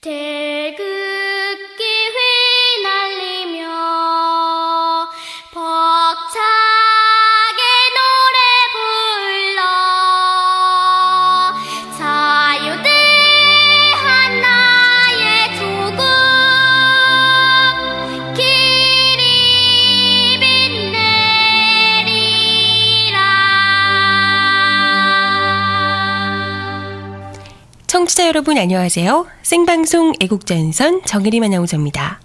태극기 휘날리며 벅차게 노래 불러 자유대한 나의 조국 길이 빛내리라. 청취자 여러분 안녕하세요. 생방송 애국전선 정혜림 아나운서입니다.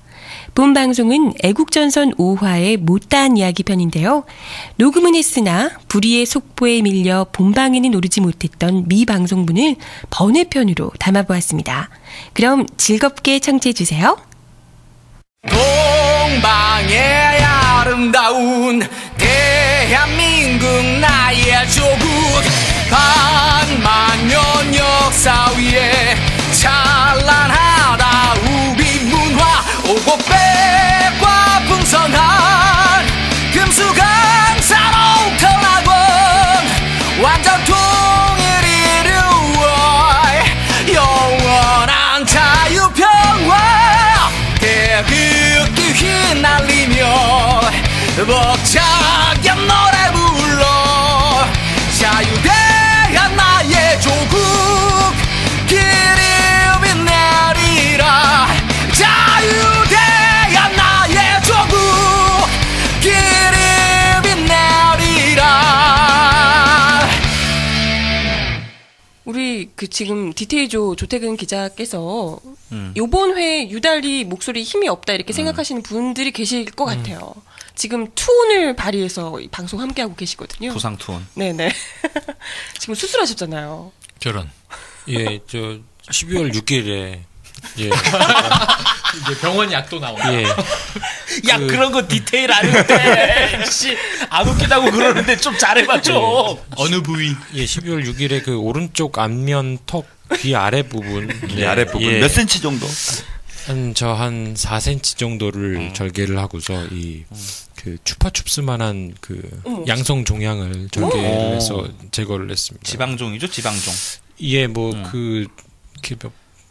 본 방송은 애국전선 5화의 못다한 이야기 편인데요. 녹음은 했으나 불의의 속보에 밀려 본방에는 오르지 못했던 미방송분을 번외편으로 담아보았습니다. 그럼 즐겁게 청취해주세요. 동방의 아름다운 대한민국 나의 조국 반만년 역사 위에 찬란하다 우리 문화 오곡백과 풍성한 금수강사로 태어나고 완전 통일을 이루어 영원한 자유평화 태극기 휘날리며 벅차게 노래 불러 자유대한 나의 조국 길이 빛내리라. 자유대한 나의 조국 길이 빛내리라. 우리 지금 디테일조 조태근 기자께서 요번 회에 유달리 목소리 힘이 없다 이렇게 생각하시는 분들이 계실 것 같아요. 지금 투혼을 발휘해서 이 방송 함께하고 계시거든요. 부상 투혼. 네네. 지금 수술하셨잖아요. 저런. 예, 12월 6일에 예. 이제 병원 약도 나오네. 예. 야 그런 거 디테일 아는데 씨 안 웃기다고 그러는데 좀 잘해봐 좀. 어느 부위? 예, 12월 6일에 그 오른쪽 안면 턱 귀 아래 부분. 네, 아랫 부분 예. 몇 센치 정도? 한 4cm 정도를 절개를 하고서 그 추파춥스만한 그 양성 종양을 절개를 해서 제거를 했습니다. 지방종이죠, 지방종. 예,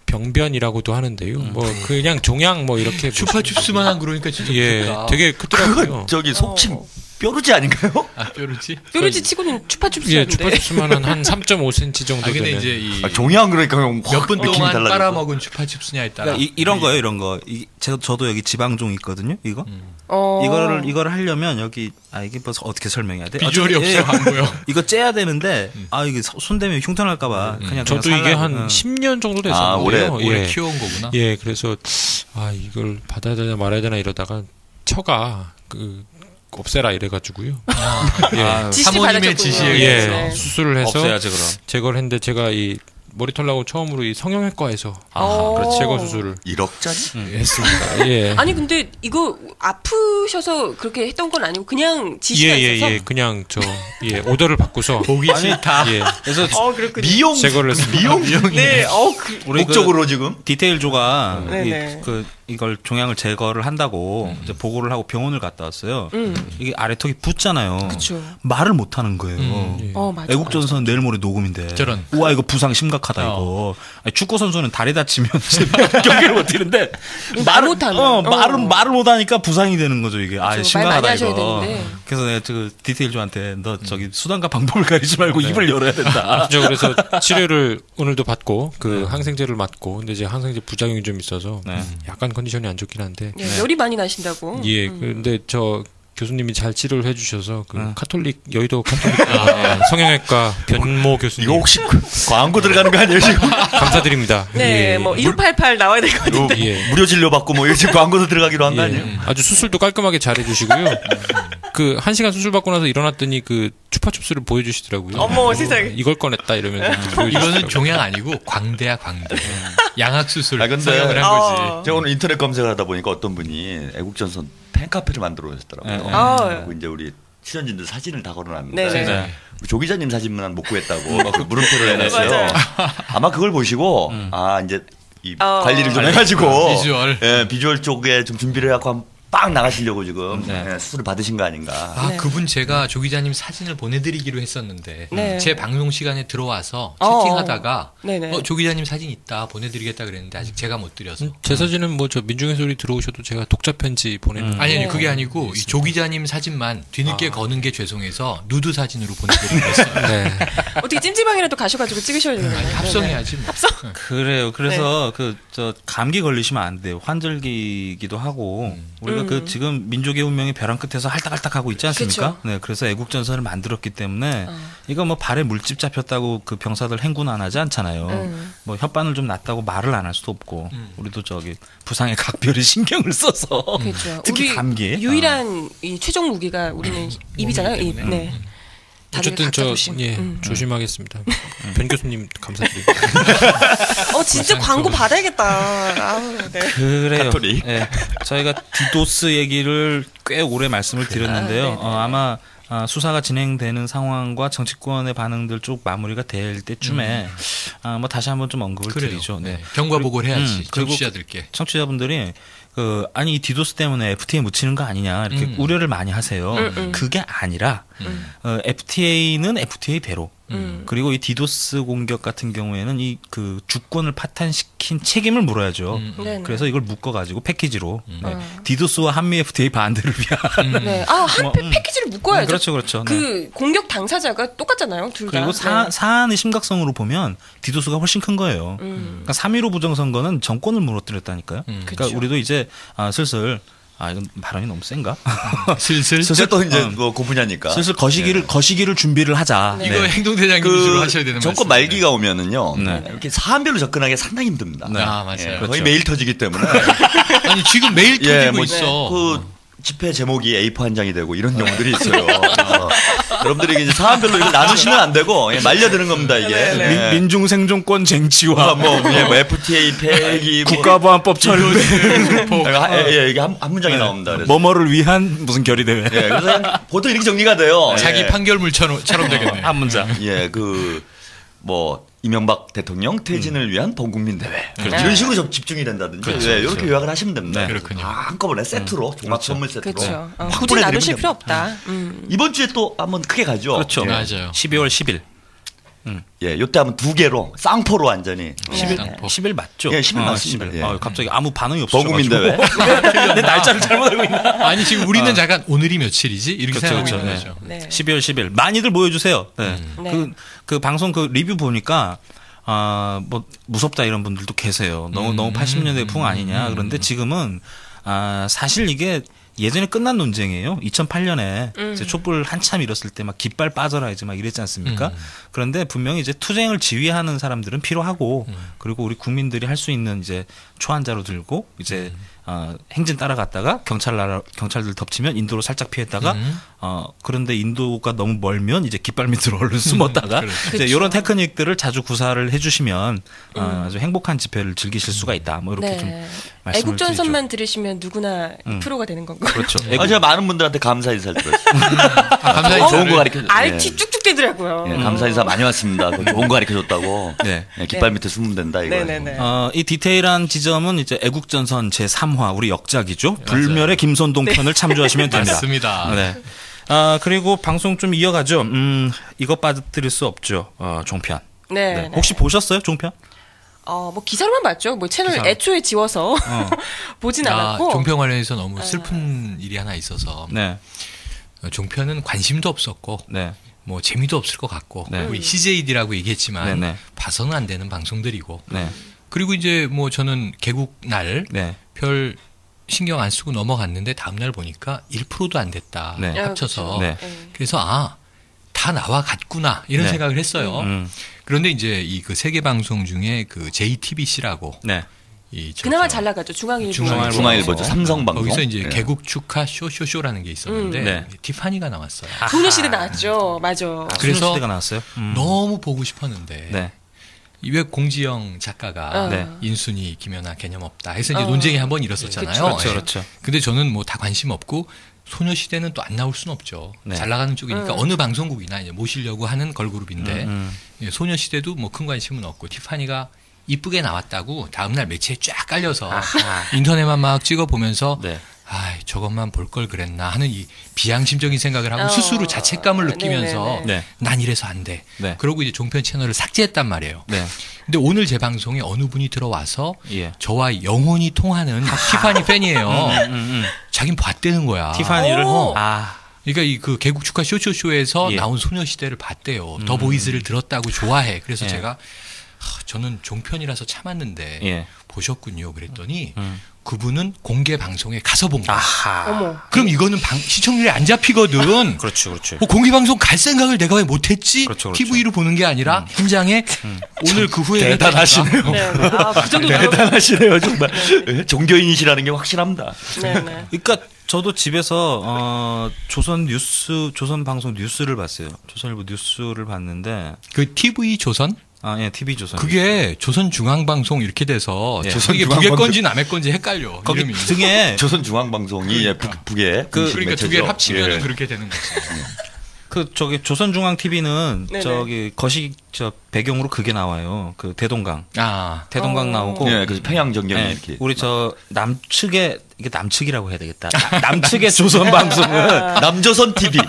병변이라고도 하는데요. 그냥 종양 이렇게 추파춥스만한 그러니까 진짜 예, 무섭다. 되게 크더라고요. 그건 저기 속침 뾰루지 아닌가요? 아, 뾰루지? 뾰루지 치고는 추파춥스인데. 예, 추파춥스만은 한 3.5cm 정도 근데 되는. 이제 종양 그러니까 몇 분 느낌이 동안 달라지고. 빨아먹은 추파춥스냐에 따라. 그러니까 이런 거예요, 이런 거. 저도 여기 지방종 있거든요, 이거. 어. 이거를 하려면 여기, 이게 벌써 어떻게 설명해야 돼? 비주얼이 없어 안 보여. 이거 째야 되는데, 이게 손 대면 흉터날까봐 그냥 저도 그냥 이게 살라고. 한 10년 정도 됐었는데요. 올해 오래 키워온 거구나. 예, 그래서 이걸 받아야 되나 말아야 되나 이러다가 처가 없애라 이래가지고요. 예, 지시 사모님의 받아줬군요. 지시에 예, 의해서. 수술을 해서 없애야지, 그럼. 제거를 했는데 제가 이 머리털 나고 처음으로 이 성형외과에서 그렇지. 제거 수술을 1억짜리? 했습니다. 예. 아니 근데 이거 아프셔서 그렇게 했던 건 아니고 그냥 지시가 있어서. 예, 그냥 오더를 받고서 보기 싫다. 예, 그래서 그렇군요. 미용, 제거를 했습니다. 네, 우리 목적으로 지금 디테일조가 네네. 이걸 종양을 제거를 한다고 이제 보고를 하고 병원을 갔다 왔어요. 이게 아래턱이 붓잖아요. 그쵸. 말을 못 하는 거예요. 맞아. 애국전선 내일 모레 녹음인데. 저런. 우와 이거 부상 심각하다 이거. 아니, 축구 선수는 다리 다치면 경기를 못 뛰는데 말 못하면. 말을 못 하니까 부상이 되는 거죠 이게. 그쵸. 말 심각하다 많이 하셔야 이거. 되는데. 그래서 내가 디테일조한테 너 저기 수단과 방법을 가리지 말고 입을 열어야 된다. 그래서 치료를 오늘도 받고 항생제를 맞고 근데 이제 항생제 부작용이 좀 있어서 약간 컨디션이 안 좋긴 한데 예, 열이 많이 나신다고. 예 근데 저 교수님이 잘 치료를 해주셔서 여의도 카톨릭 성형외과 변모 교수님 이거 혹시 광고 들어가는 거 아니에요 지금? 감사드립니다. 네, 예, 1588 나와야 될 것 같은데. 예. 무료 진료 받고 이거 지금 광고도 들어가기로 한 거 아니에요? 아주 수술도 깔끔하게 잘해주시고요. 1시간 수술 받고 나서 일어났더니 추파춥스를 보여주시더라고요. 어머, 세상에. 이걸 꺼냈다 이러면서 보여주시더라고요. 이거는 종양 아니고 광대야 광대. 양악 수술 근데 성형을 한 거지. 제가 오늘 인터넷 검색을 하다 보니까 어떤 분이 애국전선 팬카페를 만들어 오셨더라고요. 그리고 이제 우리 출연진들 사진을 다 걸어놨는데 네네. 우리 조 기자님 사진만 못 구했다고 그 물음표를 해놨어요. 아마 그걸 보시고 이제 이 관리를 좀 해가지고 비주얼. 비주얼 쪽에 좀 준비를 해갖고 빵 나가시려고 지금 네. 수술을 받으신 거 아닌가. 아, 네. 그분 제가 조 기자님 사진을 보내드리기로 했었는데 네. 제 방송 시간에 들어와서 어. 채팅하다가 네네. 조 기자님 사진 있다 보내드리겠다 그랬는데 아직 제가 못 드려서 제 사진은 뭐 저 민중의 소리 들어오셔도 제가 독자 편지 보내는 아니 네. 그게 아니고 이 조 기자님 사진만 뒤늦게 거는 게 죄송해서 누드 사진으로 보내드리고 했어요. 네. 어떻게 찜질방이라도 가셔가지고 찍으셔야 되는 거예요. 합성해야지 뭐. 그래요. 그래서 저 감기 걸리시면 안 돼요. 환절기이기도 하고 우리가 그 지금 민족의 운명이 벼랑 끝에서 할딱할딱하고 있지 않습니까? 그쵸. 네, 그래서 애국전선을 만들었기 때문에 이거 뭐 발에 물집 잡혔다고 그 병사들 행군 안 하지 않잖아요. 뭐 혓바늘 좀 났다고 말을 안 할 수도 없고 우리도 저기 부상에 각별히 신경을 써서 그렇죠. 특히 우리 감기에 유일한 이 최종 무기가 우리는 입이잖아요. 입. 네. 다들 어쨌든 각자 저 조심. 예, 조심하겠습니다. 변 교수님 감사드리고. 진짜 광고 받아야겠다. 아우, 네. 그래요. 가톨릭. 예. 저희가 디도스 얘기를 꽤 오래 말씀을 드렸는데요. 네네. 아마 수사가 진행되는 상황과 정치권의 반응들 쭉 마무리가 될 때쯤에 뭐 다시 한번 좀 언급을 그래요. 드리죠. 네. 경과 보고를 해야지 그리고 청취자들께. 청취자분들이 아니 이 디도스 때문에 FTA 묻히는 거 아니냐 이렇게 우려를 많이 하세요. 그게 아니라 FTA는 FTA대로 그리고 이 디도스 공격 같은 경우에는 이 그 주권을 파탄시킨 책임을 물어야죠. 네네. 그래서 이걸 묶어가지고 패키지로 네. 디도스와 한미 FTA 반대를 위한 네. 패키지를 묶어야죠. 그렇죠. 그 공격 당사자가 똑같잖아요. 둘 다. 그리고 네. 사안의 심각성으로 보면 디도스가 훨씬 큰 거예요. 그러니까 3.15 부정선거는 정권을 무너뜨렸다니까요. 그러니까 그쵸. 우리도 이제 슬슬 이건 발언이 너무 센가? 슬슬 이제 또 이제 그 분야니까. 슬슬 거시기를 준비를 하자. 네. 이거 행동대장님이 주로 하셔야 되는 정권 말씀인데. 말기가 오면은요. 네. 이렇게 사안별로 접근하기 상당히 힘듭니다. 아 맞아요. 거의 매일 터지기 때문에. 아니 지금 매일 터지고 뭐 있어. 그 집회 제목이 A4 한 장이 되고 이런 경우들이 있어요. 여러분들이 이제 사안별로 이걸 나누시면 안 되고 말려드는 겁니다 이게. 네. 민중생존권 쟁취와 뭐 FTA 폐기, 국가보안법 철회, 이게 한 문장이 나옵니다. 그래서. 뭐뭐를 위한 무슨 결의대회. 그래서 그냥 보통 이렇게 정리가 돼요. 자기 판결물처럼 되겠네. 한 문장. 이명박 대통령 퇴진을 위한 범국민 대회 이런 식으로 집중이 된다든지 이렇게 요약을 하시면 됩니다. 네. 그렇군요. 한꺼번에 세트로 종합 선물 세트로 그렇죠. 확 굳이 보내드리면 나누실 필요 됩니다. 없다. 이번 주에 또 한번 크게 가죠. 그렇죠. 맞아요. 12월 10일. 요때 한번 2개로 쌍포로 완전히 10일 맞죠? 예, 10일 맞습니다. 10일. 예. 갑자기 아무 반응이 없어서 범국민 대회. 내 날짜를 잘못 알고 있나? 아니 지금 우리는 잠깐 오늘이 며칠이지 이렇게 그렇죠, 생각하고 그렇죠. 있는 거죠. 네. 12월 10일. 많이들 모여주세요. 네. 네. 그 방송 그 리뷰 보니까 뭐 무섭다 이런 분들도 계세요. 너무 80년대 풍 아니냐. 그런데 지금은 사실 이게 예전에 끝난 논쟁이에요. 2008년에 이제 촛불 한참 일었을 때 막 깃발 빠져라 이제 막 이랬지 않습니까? 그런데 분명히 이제 투쟁을 지휘하는 사람들은 필요하고 그리고 우리 국민들이 할 수 있는 이제 초안자로 들고 이제 행진 따라갔다가 경찰들 덮치면 인도로 살짝 피했다가 그런데 인도가 너무 멀면 이제 깃발 밑으로 얼른 숨었다가 이제 이런 테크닉들을 자주 구사를 해주시면 아주 행복한 집회를 즐기실 수가 있다. 뭐 이렇게 좀 말씀을 애국전선만 들으시면 누구나 프로가 되는 건가요? 그렇죠. 제가 많은 분들한테 감사 인사를 들었어요. 감사히 좋은 거 가르쳐 줬어요. RT 쭉쭉 되더라고요. 감사 인사 많이 왔습니다. 좋은 거 가르쳐 줬다고. 네. 깃발 밑에 숨으면 된다 이거. 네네네. 이 디테일한 지점은 이제 애국전선 제3화 우리 역작이죠. 불멸의 김선동 편을 참조하시면 됩니다. 맞습니다. 네. 그리고 방송 좀 이어가죠. 이것 빠뜨릴 수 없죠. 종편. 네. 혹시 보셨어요, 종편? 뭐 기사로만 봤죠. 뭐 채널 기사로. 애초에 지워서 보진 않았고. 종편 관련해서 너무 슬픈 일이 하나 있어서 네. 종편은 관심도 없었고 네. 뭐 재미도 없을 것 같고 네. 우리 CJD라고 얘기했지만 네네. 봐서는 안 되는 방송들이고 네. 그리고 이제 뭐 저는 개국 날 별 네. 신경 안 쓰고 넘어갔는데 다음 날 보니까 1%도 안 됐다 네. 합쳐서 네. 그래서 다 나와 같구나 이런 네. 생각을 했어요. 음. 그런데 이제 이 그 세계 방송 중에 그 JTBC라고 네. 그나마 잘 나가죠. 중앙일보. 중앙일보죠. 삼성방송. 거기서 이제 네. 개국 축하 쇼쇼쇼라는 게 있었는데 네. 티파니가 나왔어요. 소녀시대 나왔죠. 맞아. 그래서 소녀시대가 나왔어요. 너무 보고 싶었는데 네. 왜 공지영 작가가 네. 인순이 김연아 개념 없다 해서 이제 논쟁이 한번 일었었잖아요. 그렇죠, 예. 그렇죠. 근데 저는 뭐 다 관심 없고 소녀시대는 또 안 나올 수는 없죠. 네. 잘 나가는 쪽이니까 어느 방송국이나 이제 모시려고 하는 걸그룹인데 음. 예, 소녀시대도 뭐 큰 관심은 없고 티파니가 이쁘게 나왔다고 다음날 매체에 쫙 깔려서 인터넷만 막 찍어 보면서 네. 저것만 볼 걸 그랬나 하는 이 비양심적인 생각을 하고 스스로 자책감을 느끼면서 네네네. 네. 난 이래서 안 돼. 네. 그러고 이제 종편 채널을 삭제했단 말이에요. 네. 근데 오늘 제 방송에 어느 분이 들어와서 예. 저와 영혼이 통하는 티파니 팬이에요. 자긴 봤다는 거야. 티파니를 어. 아. 그러니까 이 그 개국 축하 쇼쇼쇼에서 예. 나온 소녀시대를 봤대요. 더 보이즈를 들었다고 좋아해. 그래서 예. 제가 저는 종편이라서 참았는데 예. 보셨군요. 그랬더니 그분은 공개 방송에 가서 본 거야. 아하. 어머. 그럼 이거는 시청률이 안 잡히거든. 그렇죠, 그렇죠. 공개 방송 갈 생각을 내가 왜 못했지? 그렇죠, 그렇죠. TV로 보는 게 아니라 현장에 오늘 그 후에 대단하시네요. 네. 그 정도 대단하시네요, 정말. 종교인이시라는 게 확실합니다. 네네. 그러니까 저도 집에서 조선 방송 뉴스를 봤어요. 조선일보 뉴스를 봤는데 그 TV 조선 예, TV 조선. 그게 조선중앙방송 이렇게 돼서 예. 이게 북의 건지 남의 건지 헷갈려. 거기 이름이. 등에 조선중앙방송이 북에 그러니까 두 개를 합치면 예. 그렇게 되는 거죠. 저기 조선중앙 TV는 네네. 저기 거시 배경으로 그게 나와요. 그 대동강. 아, 대동강 나오고 예, 그래서 평양 전경이 예, 이렇게. 우리 저 남측의 이게 남측이라고 해야 되겠다. 남측의 조선 방송은 남조선 TV.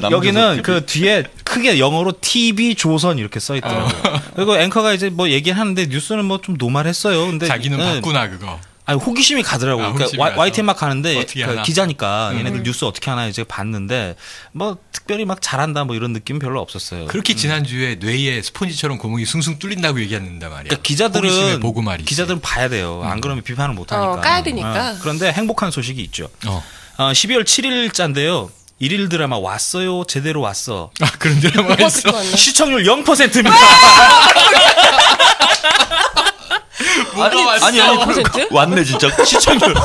여기는 그 뒤에 크게 영어로 TV 조선 이렇게 써 있더라고요. 그리고 앵커가 이제 뭐 얘기하는데 뉴스는 뭐 좀 노말했어요. 근데 자기는 예, 봤구나 그거. 아니 호기심이 가더라고요. 아, 호기심이 그러니까 가서. YTN 막 가는데 어떻게 그 하나? 기자니까 얘네들 뉴스 어떻게 하나 이제 봤는데 뭐 특별히 막 잘한다 뭐 이런 느낌 별로 없었어요. 그렇게 지난주에 뇌에 스폰지처럼 구멍이 숭숭 뚫린다고 얘기했는데 말이야. 그러니까 기자들은 호기심에 보고 말이지. 기자들은 봐야 돼요. 안 그러면 비판을 못 하니까. 까야 되니까. 그런데 행복한 소식이 있죠. 어. 12월 7일자인데요. 일일 드라마 왔어요. 제대로 왔어. 아, 그런 드라마가 있어. 왔네. 시청률 0%입니다. 뭐가 아니, 왔어? 0%? 왔네, 진짜. 시청률.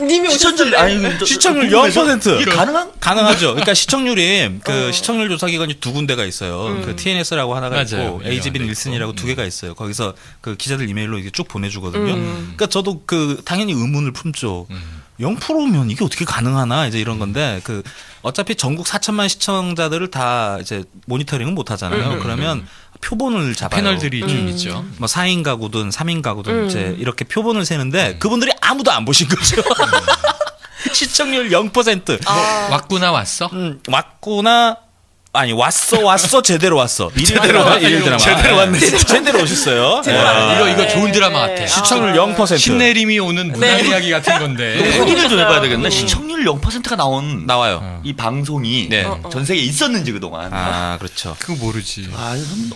님이 시청률, 아니, 시청률 궁금해서. 0%. 이게 가능한? 가능하죠. 그러니까 시청률이 그 시청률 조사 기관이 두 군데가 있어요. 그 TNS라고 하나가 맞아요. 있고 AGB 닐슨이라고 두 개가 있어요. 거기서 그 기자들 이메일로 이게 쭉 보내주거든요. 그러니까 저도 그 당연히 의문을 품죠. 0%면 이게 어떻게 가능하나 이제 이런 건데 그 어차피 전국 4천만 시청자들을 다 이제 모니터링은 못 하잖아요. 그러면 표본을 잡아요. 패널들이 좀 있죠. 뭐 4인 가구든 3인 가구든 이제 이렇게 표본을 세는데 그분들이 아무도 안 보신 거죠. 시청률 0%. 왔구나 왔어? 왔구나. 아니 왔어 제대로 왔어. 제대로 드라마. 제대로 왔네. 제대로 오셨어요. 이거 좋은 드라마 같아. 시청률 0%. 신내림이 오는 문화 이야기 같은 건데. 확인을 좀 해봐야 되겠네. 시청률 0%가 나와요. 이 방송이 네. 전 세계에 있었는지 그동안. 아 그렇죠. 그거 모르지.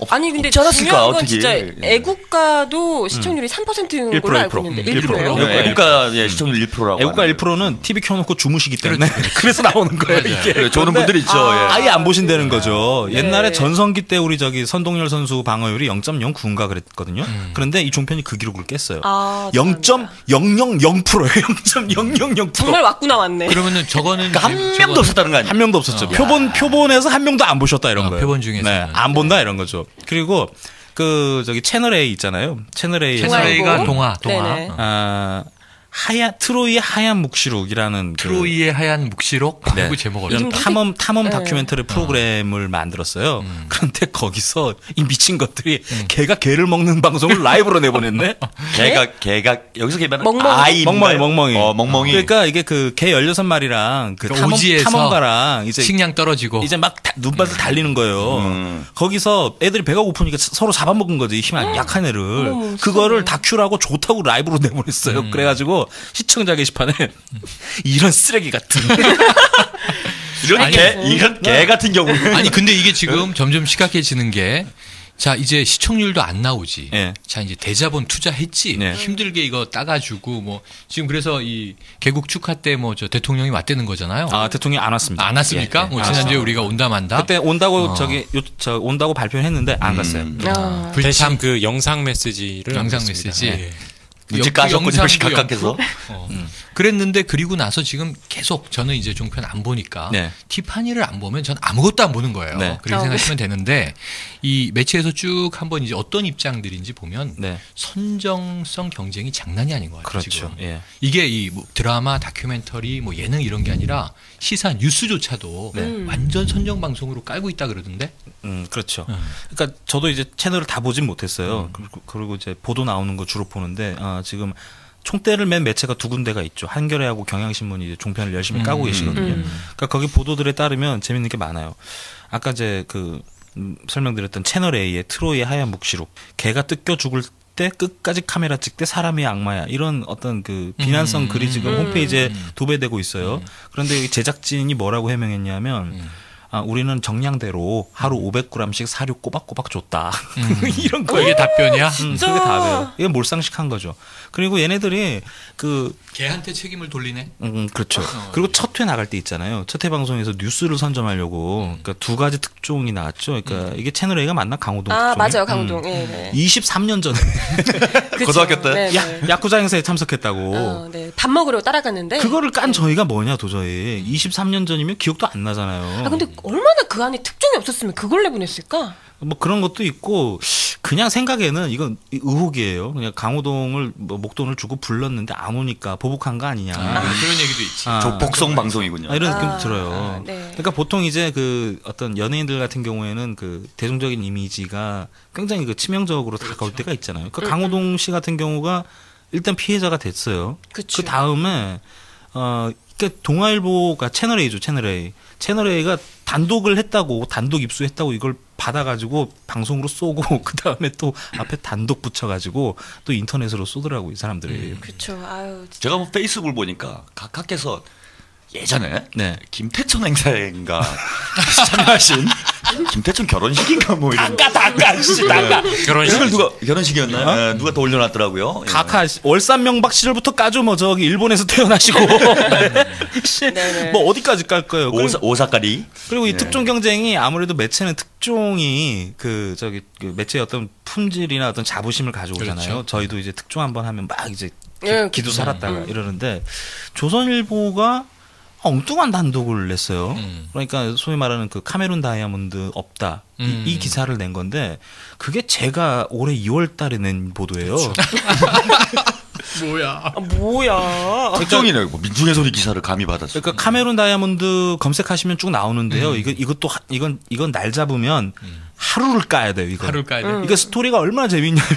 아니 근데 없지 않았을까, 중요한 건 어떻게. 진짜 예. 애국가도 시청률이 3%인 걸로 알고 있는데 1%예요? 애국가의 시청률 1%라고. 애국가 1%는 TV 켜놓고 주무시기 때문에 그래서 나오는 거예요. 이게 그래, 좋은 분들 있죠. 아예 안 보신다는 거죠. 네. 옛날에 전성기 때 우리 저기 선동열 선수 방어율이 0.09인가 그랬거든요. 그런데 이 종편이 그 기록을 깼어요. 아, 0.000%예요. 0.000%. 정말 왔구나 왔네. 그러면은 저거는 그러니까 한 명도 없었다는 거 아니야? 한 명도 없었죠. 표본에서 한 명도 안 보셨다 이런 거예요. 표본 중에서는. 네, 안 본다 이런 거죠. 그리고 그 저기 채널 A 있잖아요. 채널 A 채널 A가 동아일보. 동화. 네네. 트로이의 하얀 묵시록이라는 트로이의 하얀 묵시록 네. 그 제목을 이런 탐험 네. 다큐멘터리 프로그램을 만들었어요. 그런데 거기서 이 미친 것들이 개가 개를 먹는 방송을 라이브로 내보냈네. 개가 여기서 개면 멍멍이? 아이 멍멍이. 멍멍이. 그러니까 이게 그 개 16마리랑 그 그러니까 오지에서 탐험가랑 이제 식량 떨어지고 이제 막 눈밭을 달리는 거예요. 거기서 애들이 배가 고프니까 서로 잡아먹은 거지. 힘 약한 애를. 그거를 다큐라고 좋다고 라이브로 내보냈어요. 그래가지고 시청자 게시판에 이런 쓰레기 같은. 이런 개 같은 경우. 아니 근데 이게 지금 점점 심각해지는 게 자 이제 시청률도 안 나오지. 예. 자 이제 대자본 투자했지. 네. 힘들게 이거 따가지고 뭐 지금 그래서 이 개국 축하 때 뭐 저 대통령이 왔다는 거잖아요. 아 대통령이 안 왔습니다. 안 왔습니까? 예, 예. 뭐 지난주에 우리가 온다 만다. 그때 온다고 온다고 발표를 했는데 안 갔어요. 대신 그 영상 메시지를 영상 남겼습니다. 메시지. 예. 눈치 까셨군요. 영상도 각각해서. 그랬는데 그리고 나서 지금 계속 저는 이제 종편 안 보니까 네. 티파니를 안 보면 전 아무것도 안 보는 거예요. 네. 그렇게 생각하시면 되는데 이 매체에서 쭉 한번 이제 어떤 입장들인지 보면 네. 선정성 경쟁이 장난이 아닌 것 같아요. 그렇죠. 지금. 예. 이게 이 뭐 드라마, 다큐멘터리, 뭐 예능 이런 게 아니라 시사 뉴스조차도 완전 선정 방송으로 깔고 있다 그러던데. 그렇죠. 그러니까 저도 이제 채널을 다 보진 못했어요. 그리고 이제 보도 나오는 거 주로 보는데 지금 총대를 맨 매체가 두 군데가 있죠. 한겨레하고 경향신문이 이제 종편을 열심히 까고 계시거든요. 그러니까 거기 보도들에 따르면 재밌는 게 많아요. 아까 이제 설명드렸던 채널 A의 트로이의 하얀 묵시록. 개가 뜯겨 죽을 때 끝까지 카메라 찍대 사람이 악마야. 이런 어떤 그 비난성 글이 지금 홈페이지에 도배되고 있어요. 그런데 제작진이 뭐라고 해명했냐면 우리는 정량대로 하루 500g씩 사료 꼬박꼬박 줬다. 이런 거. 이게 답변이야? 그게 답이에요. 이게 몰상식한 거죠. 그리고 얘네들이 걔한테 책임을 돌리네. 그렇죠. 그리고 첫 회 나갈 때 있잖아요. 첫 회 방송에서 뉴스를 선점하려고 그러니까 두 가지 특종이 나왔죠. 그러니까 이게 채널 A가 맞나 강호동 특종이? 맞아요, 강호동. 네. 23년 전에 고등학교 때? 야쿠자 행사에 참석했다고. 네. 밥 먹으러 따라갔는데 그거를 깐 저희가 뭐냐 도저히 23년 전이면 기억도 안 나잖아요. 근데 얼마나 그 안에 특종이 없었으면 그걸 내보냈을까? 뭐 그런 것도 있고 그냥 생각에는 이건 의혹이에요. 그냥 강호동을 목돈을 주고 불렀는데 안 오니까 보복한 거 아니냐. 그런 얘기도 있지. 복성 방송이군요. 이런 느낌도 들어요. 네. 그러니까 보통 이제 어떤 연예인들 같은 경우에는 대중적인 이미지가 굉장히 치명적으로 다가올 때가 있잖아요. 강호동 씨 같은 경우가 일단 피해자가 됐어요. 그쵸. 그 다음에 그러니까 동아일보가 채널 A죠, 채널 A. 채널 A가 단독을 했다고, 단독 입수했다고 이걸 받아가지고 방송으로 쏘고 그 다음에 또 앞에 단독 붙여가지고 또 인터넷으로 쏘더라고 이 사람들이. 그렇죠. 아유. 제가 뭐 페이스북을 보니까 각하께서 예전에 네. 김태천 행사인가 참여하신 김태천 결혼식인가 뭐 이런 단가 결혼식을 누가 결혼식이었나요? 네, 누가 또 올려놨더라고요. 각하 월산 명박 시절부터 까죠. 뭐 저기 일본에서 태어나시고 뭐 어디까지 깔 거예요. 오사카리. 그리고 이 특종 경쟁이 아무래도 매체는 특종이 매체의 어떤 품질이나 어떤 자부심을 가져오잖아요. 그렇죠. 저희도 이제 특종 한번 하면 막 이제 예, 기도 살았다가 이러는데 조선일보가 엉뚱한 단독을 냈어요. 그러니까 소위 말하는 카메룬 다이아몬드 없다. 이 기사를 낸 건데 그게 제가 올해 2월 달에 낸 보도예요. 뭐야? 특종이네. 뭐 민중의 소리 기사를 감히 받았어요. 그러니까 카메룬 다이아몬드 검색하시면 쭉 나오는데요. 이건 날 잡으면 하루를 까야 돼요. 하루를 까야 돼. 그러니까 스토리가 얼마나 재밌냐면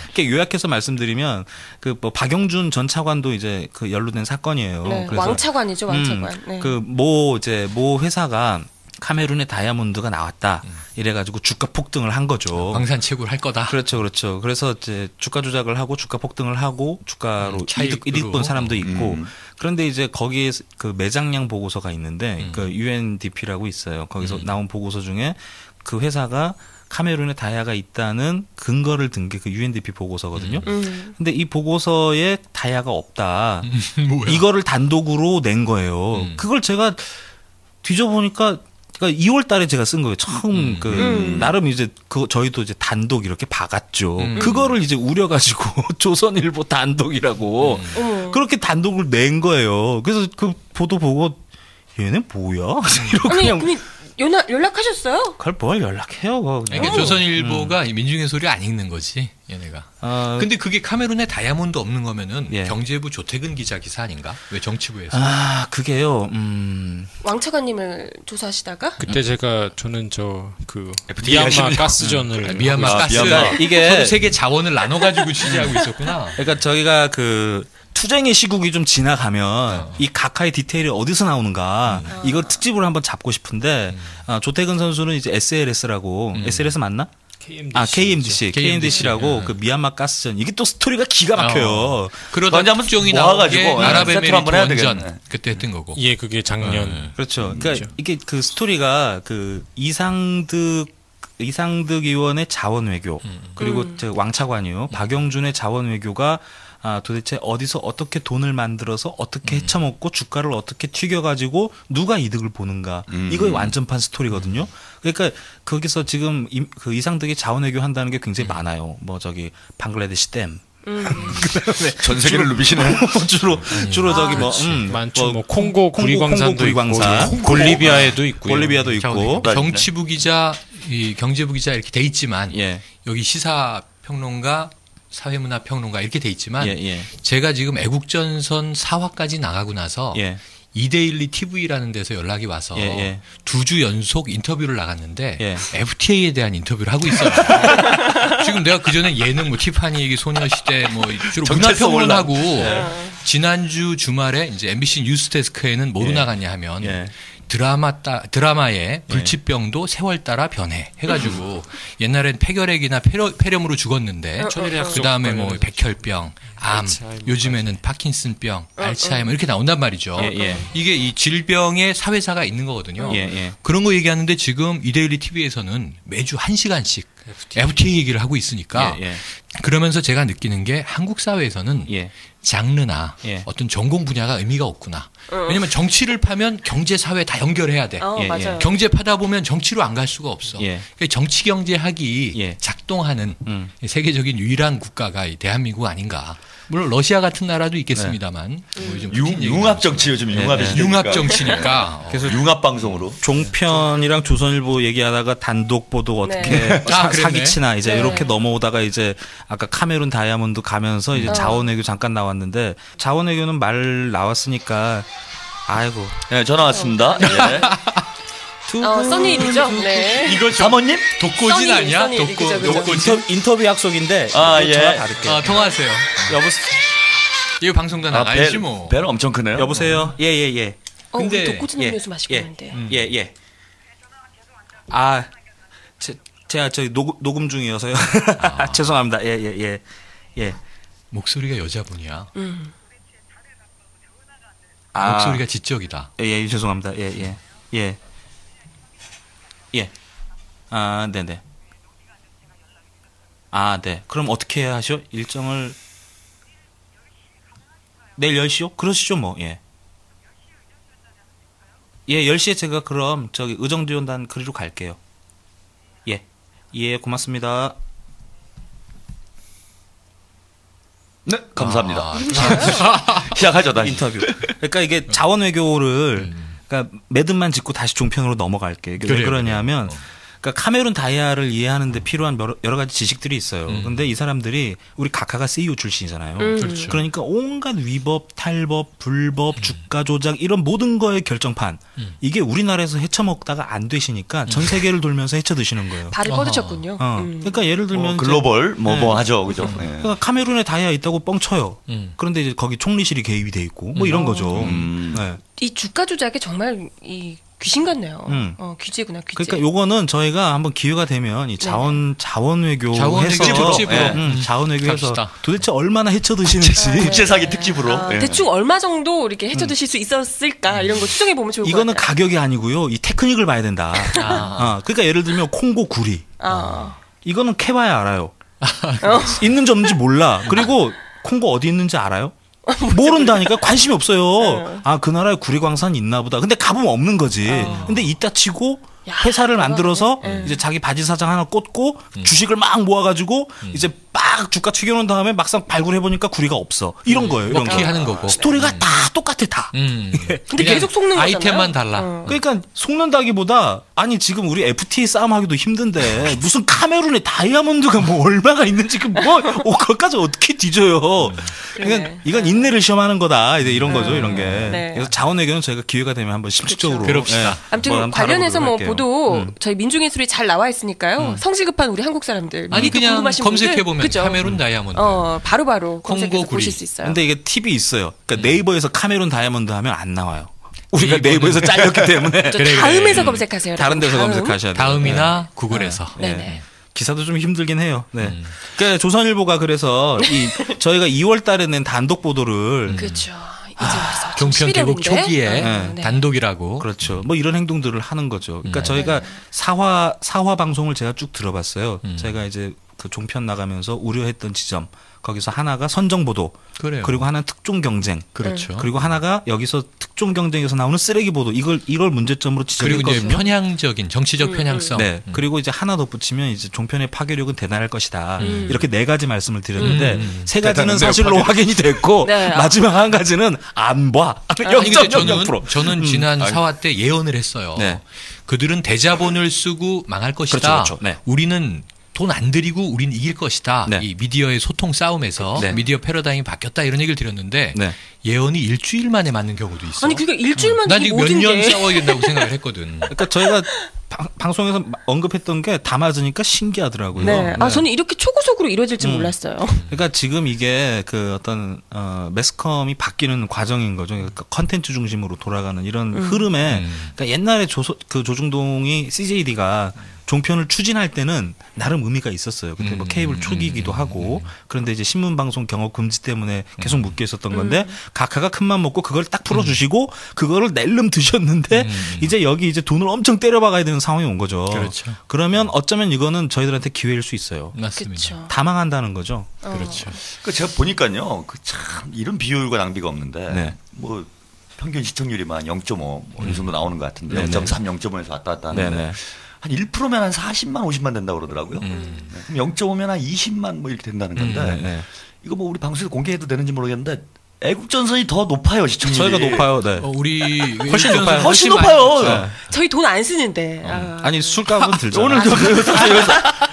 이렇게 요약해서 말씀드리면 뭐 박영준 전 차관도 이제 연루된 사건이에요. 네. 그래서 왕차관이죠, 왕차관. 네. 모 회사가 카메룬의 다이아몬드가 나왔다. 이래가지고 주가 폭등을 한 거죠. 광산 채굴 할 거다. 그렇죠. 그래서 이제 주가 조작을 하고 주가 폭등을 하고 주가로 이득 본 사람도 있고. 그런데 이제 거기에 매장량 보고서가 있는데 UNDP라고 있어요. 거기서 나온 보고서 중에 그 회사가 카메룬에 다이아가 있다는 근거를 든 게 UNDP 보고서거든요. 근데 이 보고서에 다이아가 없다. 이거를 단독으로 낸 거예요. 그걸 제가 뒤져보니까 그러니까 2월 달에 제가 쓴 거예요. 처음 나름 이제 저희도 이제 단독 이렇게 박았죠. 그거를 이제 우려가지고 조선일보 단독이라고 그렇게 단독을 낸 거예요. 그래서 그 보도 보고 얘네 뭐야? 이러고 그냥 연락하셨어요? 그걸 뭘 연락해요? 그러니까 조선일보가 민중의 소리 안 읽는 거지 얘네가. 근데 그게 카메룬에 다이아몬드 없는 거면은 경제부 조태근 기자 기사 아닌가? 왜 정치부에서? 그게요. 왕차관님을 조사하시다가 그때 저는 미얀마 가스전을 미얀마 가스 이게 서로 세계 자원을 나눠 가지고 취재하고 있었구나. 그러니까 저희가 투쟁의 시국이 좀 지나가면 이 각하의 디테일이 어디서 나오는가 이걸 특집으로 한번 잡고 싶은데 조태근 선수는 이제 SLS라고 SLS 맞나? KMDC라고 미얀마 가스전 이게 또 스토리가 기가 막혀요. 그러다 한번 특종이 모아가지고 아랍에미리트 한번 해야 원전 되겠네. 그때 했던 거고. 예, 그게 작년. 그렇죠. 그러니까 이게 스토리가 이상득 의원의 자원 외교 그리고 왕차관이요 박영준의 자원 외교가 도대체 어디서 어떻게 돈을 만들어서 어떻게 헤쳐먹고 주가를 어떻게 튀겨가지고 누가 이득을 보는가 이거의 완전판 스토리거든요. 그러니까 거기서 지금 이상득이 자원외교 한다는 게 굉장히 많아요. 뭐 방글라데시 댐. 그다음에 전 세계를 누비시네. 주로 저기 많죠. 콩고 구리광산도 구리광산. 있고 볼리비아에도 있고요. 볼리비아도 있고. 정치부 기자, 경제부 기자 이렇게 돼 있지만 여기 시사 평론가 사회문화 평론가 이렇게 돼 있지만 제가 지금 애국전선 4화까지 나가고 나서 이데일리 TV라는 데서 연락이 와서 2주 연속 인터뷰를 나갔는데 FTA에 대한 인터뷰를 하고 있어요. 지금 내가 그 전에 예능 뭐 티파니 얘기 소녀시대 뭐 주로 문화평론하고 지난주 주말에 이제 MBC 뉴스데스크에는 뭐로 나갔냐 하면 드라마의 불치병도 세월 따라 변해 해가지고 옛날엔 폐결핵이나 폐렴으로 죽었는데 그 다음에 뭐 백혈병, 암, 요즘에는 파킨슨병, 알츠하이머 이렇게 나온단 말이죠. 이게 이 질병의 사회사가 있는 거거든요. 그런 거 얘기하는데 지금 이데일리 TV에서는 매주 1시간씩 FTA 얘기를 하고 있으니까 그러면서 제가 느끼는 게 한국 사회에서는 장르나 어떤 전공 분야가 의미가 없구나. 왜냐면 정치를 파면 경제 사회 다 연결해야 돼. 맞아요. 경제 파다 보면 정치로 안 갈 수가 없어. 그러니까 정치 경제학이 작동하는 세계적인 유일한 국가가 이 대한민국 아닌가. 물론 러시아 같은 나라도 있겠습니다만 뭐 요즘 융합 정치 요즘 융합이 융합 정치니까 그래서 융합 방송으로 종편이랑 조선일보 얘기하다가 단독 보도 어떻게 사기치나 이제 이렇게 넘어오다가 이제 아까 카메룬 다이아몬드 가면서 이제 자원외교 잠깐 나왔는데 자원외교는 말 나왔으니까 아이고 전화 왔습니다. 써니일이죠. 네. 이거 사모님? 독고진 아니야? 써니, 독고진. 인터뷰 약속인데 전화 받을게요. 통화하세요. 여보세요. 이거 방송도 나가야지 뭐. 배는 엄청 크네요. 여보세요. 예. 근데 독고진 음료수 마시고 있는데. 예. 아, 제가 저희 녹음 중이어서요. 죄송합니다. 예. 목소리가 여자분이야. 목소리가 지적이다. 예, 죄송합니다. 예. 아, 네네. 아, 네. 그럼 어떻게 해야 하죠? 일정을 내일 10시요? 그러시죠, 뭐. 예. 10시에 제가 그럼 저기 의정지원단 그리로 갈게요. 예, 고맙습니다. 네, 감사합니다. 시작하죠, 다시. 인터뷰. 그러니까 이게 자원외교를 그러니까 매듭만 짓고 다시 종편으로 넘어갈게. 왜 그러냐면 그러니까 카메룬 다이아를 이해하는데 필요한 여러 가지 지식들이 있어요. 근데 이 사람들이 우리 각하가 CEO 출신이잖아요. 그렇죠. 그러니까 온갖 위법, 탈법, 불법, 주가 조작 이런 모든 거의 결정판. 이게 우리나라에서 헤쳐먹다가 안 되시니까 전 세계를 돌면서 헤쳐 드시는 거예요. 발을 뻗으셨군요. 그러니까 예를 들면 글로벌 뭐 하죠, 그죠? 그러니까 카메룬에 다이아 있다고 뻥 쳐요. 그런데 이제 거기 총리실이 개입이 돼 있고 뭐 이런 거죠. 네. 이 주가 조작이 정말 이 귀신 같네요. 귀재구나, 귀재. 그러니까 요거는 저희가 한번 기회가 되면 이 자원외교 해서 자원외교에서 도대체 얼마나 헤쳐 드시는지 국제사기 특집으로 대충 얼마 정도 이렇게 헤쳐 드실 수 있었을까 이런 거 추정해 보면 좋을 것 같아요. 이거는 가격이 아니고요. 이 테크닉을 봐야 된다. 그러니까 예를 들면 콩고 구리. 이거는 캐봐야 알아요. 있는지 없는지 몰라. 그리고 콩고 어디 있는지 알아요? 모른다니까 관심이 없어요. 아, 그 나라에 구리광산 있나 보다. 근데 가보면 없는 거지. 근데 이따 치고 회사를 만들어서 이제 자기 바지 사장 하나 꽂고 주식을 막 모아가지고 이제 막 주가 튀겨놓은 다음에 막상 발굴해보니까 구리가 없어. 이런 거예요. 이런 먹튀 하는 거고. 스토리가 다 똑같아, 다. 근데 계속 속는 거잖아요. 아이템만 달라. 그러니까 속는다기보다 아니 지금 우리 FTA 싸움하기도 힘든데 무슨 카메룬에 다이아몬드가 뭐 얼마가 있는지 그거까지 어떻게 뒤져요. 그러니까 이건 인내를 시험하는 거다. 이제 이런 거죠, 이런 게. 네. 그래서 자원외교는 저희가 기회가 되면 한번 심층적으로 그럽시다. 아무튼 관련해서 뭐 보도 저희 민중예술이 잘 나와 있으니까요. 성실급한 우리 한국 사람들. 아니 그냥 검색해보면 그죠? 카메룬 다이아몬드. 바로바로 검색해서 콩고 보실 구리. 수 있어요. 근데 이게 팁이 있어요. 그러니까 네이버에서 카메룬 다이아몬드 하면 안 나와요. 우리가 네이버에서 잘렸기 때문에. 다음에서 검색하세요. 다른 데서 검색하셔야 돼요. 다음이나 구글에서. 네네. 기사도 좀 힘들긴 해요. 네. 그러니까 조선일보가 그래서 저희가 2월 달에 낸 단독 보도를 그렇죠. 이제 와서 종편 개국 11월인데? 초기에 네. 단독이라고. 그렇죠. 뭐 이런 행동들을 하는 거죠. 그러니까 저희가 사화 방송을 제가 쭉 들어봤어요. 제가 이제 그 종편 나가면서 우려했던 지점 거기서 하나가 선정 보도, 그래요. 그리고 하나는 특종 경쟁, 그렇죠. 그리고 하나가 여기서 특종 경쟁에서 나오는 쓰레기 보도 이걸 문제점으로 그리고 이제 지적했거든요. 편향적인 정치적 편향성. 네. 그리고 이제 하나 덧붙이면 이제 종편의 파괴력은 대단할 것이다. 이렇게 네 가지 말씀을 드렸는데 세 가지는 사실로 확인이 됐고 네. 마지막 한 가지는 안 봐. 아니, 근데 0.00%. 저는 지난 사화 때 예언을 했어요. 네. 그들은 대자본을 쓰고 망할 것이다. 그렇죠, 그렇죠. 네. 우리는 돈 안 들이고 우린 이길 것이다. 네. 이 미디어의 소통 싸움에서 네. 미디어 패러다임이 바뀌었다 이런 얘기를 드렸는데 네. 예언이 일주일 만에 맞는 경우도 있어. 아니 그러니까 일주일만 난 이 이거 몇 모든 년 게 싸워야 된다고 생각을 했거든. 그러니까 저희가 방송에서 언급했던 게 다 맞으니까 신기하더라고요. 네. 아 저는 이렇게 초고속으로 이루어질 줄 몰랐어요. 그러니까 지금 이게 그 어떤 매스컴이 바뀌는 과정인 거죠. 그러니까 컨텐츠 중심으로 돌아가는 이런 흐름에 그러니까 옛날에 그 조중동이 CJD가 종편을 추진할 때는 나름 의미가 있었어요. 그때 뭐 케이블 초기이기도 하고 그런데 이제 신문 방송 경업 금지 때문에 계속 묶여 있었던 건데 각하가 큰맘 먹고 그걸 딱 풀어주시고 그거를 낼름 드셨는데 이제 여기 이제 돈을 엄청 때려박아야 되는 상황이 온 거죠. 그렇죠. 그러면 어쩌면 이거는 저희들한테 기회일 수 있어요. 맞습니다. 그렇죠. 다 망한다는 거죠. 그렇죠. 그 제가 보니까요, 그 참 이런 비효율과 낭비가 없는데 네. 뭐 평균 시청률이만 0.5 뭐 이 정도 나오는 것 같은데 네네. 0.3, 0.5에서 왔다 갔다 하는데 네네. 한 1%면 한 40만, 50만 된다고 그러더라고요. 그럼 0.5면 한 20만 뭐 이렇게 된다는 건데 네. 이거 뭐 우리 방송에서 공개해도 되는지 모르겠는데 애국전선이 더 높아요 시청률이. 저희가 높아요. 네. 우리 훨씬 높아요. 훨씬 많이 높아요. 높죠. 저희 돈 안 쓰는데. 아니 술값은 들잖아. 오늘 저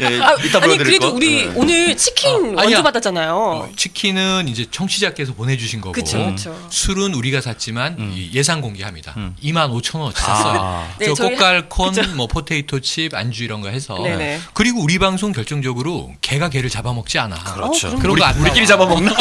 예, 이따 아니 보여드릴 그래도 거. 우리 네. 오늘 치킨 아니야. 원두 받았잖아요. 치킨은 이제 청취자께서 보내주신 거고 그쵸, 그쵸. 술은 우리가 샀지만 이 예상 공개합니다. 25,000원어치 샀어요. 네, 저 저희 꽃갈콘, 뭐 포테이토 칩, 안주 이런 거 해서. 네네. 그리고 우리 방송 결정적으로 개가 개를 잡아먹지 않아. 그렇죠. 그런 거 안 우리끼리 나와. 잡아먹나?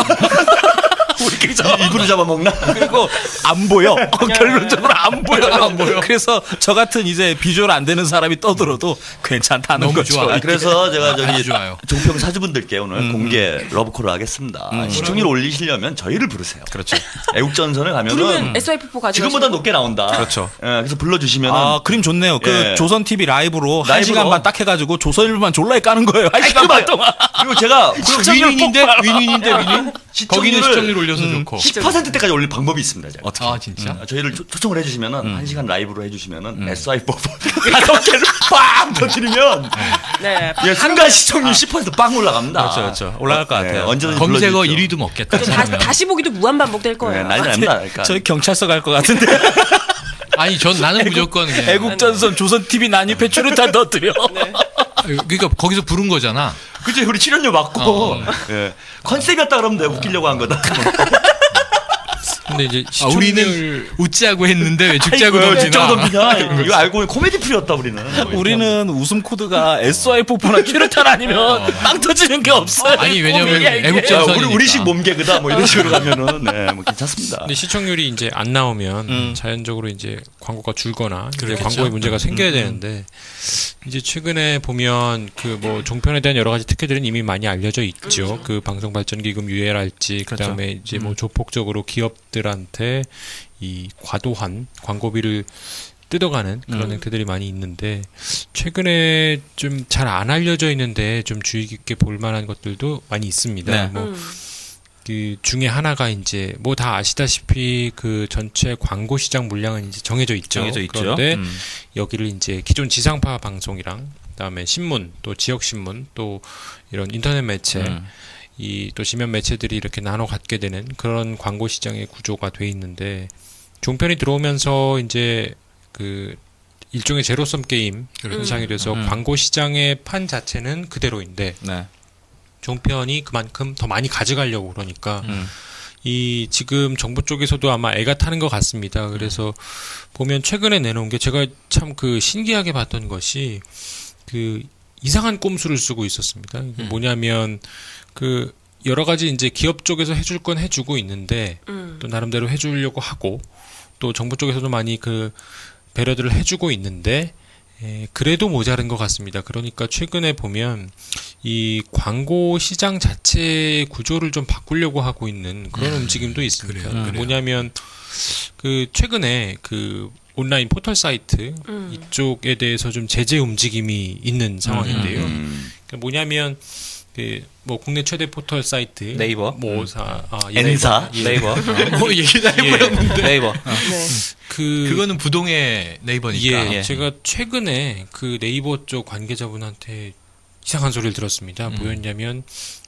우리끼리 입으로 잡아먹나? 그리고 안 보여. 결론적으로 안 보여. 안 보여. 그래서 저 같은 이제 비주얼 안 되는 사람이 떠들어도 괜찮다는 너무 거죠. 좋아. 그래서 제가 저기 아주 좋아요. 종평 사주분들께 오늘 공개 러브콜을 하겠습니다. 시청률 올리시려면 저희를 부르세요. 그렇죠. 애국전선을 가면은 부르면 SYP4 가지고 지금보다 높게 나온다. 그렇죠. 예, 그래서 불러주시면은 아, 그림 좋네요. 그 예. 조선 TV 라이브로 한 라이브로. 시간 반 딱 해가지고 조선일보만 졸라게 까는 거예요. 한 시간 반 동안. 그리고 제가 윈윈인데 윈윈. 거기는 시청률 올려서 좋고. 10%대까지 올릴 방법이 있습니다. 제가. 아 진짜? 저희를 초청을 해주시면은 1시간 라이브로 해주시면은 SI4 5개를 빵 터뜨리면 네. 예, 순간 시청률 10%빵 올라갑니다. 그렇죠. 올라갈 것 같아요. 언제든지 검색어 불러주십시오. 1위도 먹겠다. 다시 보기도 무한 반복될 거예요. 네, 난리 납니다. 그러니까. 저희 경찰서 갈 것 같은데. 아니 나는 무조건 그냥 애국전선 조선 TV 난입해 추르탄 터뜨려. 그러니까 거기서 부른 거잖아. 그치, 우리 출연료 받고. 예. 컨셉이었다 그러면 돼. 웃기려고 한 거다. 근데 이제 우리는 웃자고 했는데 왜 죽자고 아이고, 던지나. 던지나. 이거 알고 보니 코미디 풀이었다, 우리는. 우리는 웃음 코드가 SY4나 추르탄 아니면 빵 터지는 게 없어요. 아니 왜냐면 코미디야, 이게. 애국전선이니까. 우리식 몸개그다. 뭐 이런 식으로 가면은, 네, 뭐 괜찮습니다. 근데 시청률이 이제 안 나오면 자연적으로 이제 광고가 줄거나 이제 그렇겠죠. 광고에 문제가 생겨야 되는데 이제 최근에 보면 그 뭐 종편에 대한 여러 가지 특혜들은 이미 많이 알려져 있죠. 그 방송발전기금 유예랄지 그다음에 이제 뭐 조폭적으로 기업들한테 이 과도한 광고비를 뜯어가는 그런 행태들이 많이 있는데 최근에 좀 잘 안 알려져 있는데 좀 주의 깊게 볼 만한 것들도 많이 있습니다. 네. 뭐 그 중에 하나가 이제 뭐 다 아시다시피 그 전체 광고 시장 물량은 이제 정해져 있죠. 정해져 있죠. 그런데 여기를 이제 기존 지상파 방송이랑 그다음에 신문 또 지역 신문 또 이런 인터넷 매체 이 또 지면 매체들이 이렇게 나눠 갖게 되는 그런 광고 시장의 구조가 돼 있는데 종편이 들어오면서 이제 그 일종의 제로섬 게임 현상이 돼서 광고 시장의 판 자체는 그대로인데 네. 종편이 그만큼 더 많이 가져가려고 그러니까 이 지금 정부 쪽에서도 아마 애가 타는 것 같습니다. 그래서 보면 최근에 내놓은 게 제가 참 그 신기하게 봤던 것이 그 이상한 꼼수를 쓰고 있었습니다. 이게 뭐냐면 그 여러 가지 이제 기업 쪽에서 해줄 건 해주고 있는데 또 나름대로 해주려고 하고 또 정부 쪽에서도 많이 그 배려들을 해주고 있는데 그래도 모자른 것 같습니다. 그러니까 최근에 보면 이 광고 시장 자체의 구조를 좀 바꾸려고 하고 있는 그런 움직임도 있습니다. 그래요. 뭐냐면 그 최근에 그 온라인 포털 사이트 이쪽에 대해서 좀 제재 움직임이 있는 상황인데요. 그러니까 뭐냐면 그 뭐 국내 최대 포털 사이트 네이버, N사, 네이버, 뭐 얘기 다 해버렸는데. 네이버. 그거는 부동의 네이버니까. 예, 제가 최근에 그 네이버 쪽 관계자분한테 이상한 소리를 들었습니다. 뭐였냐면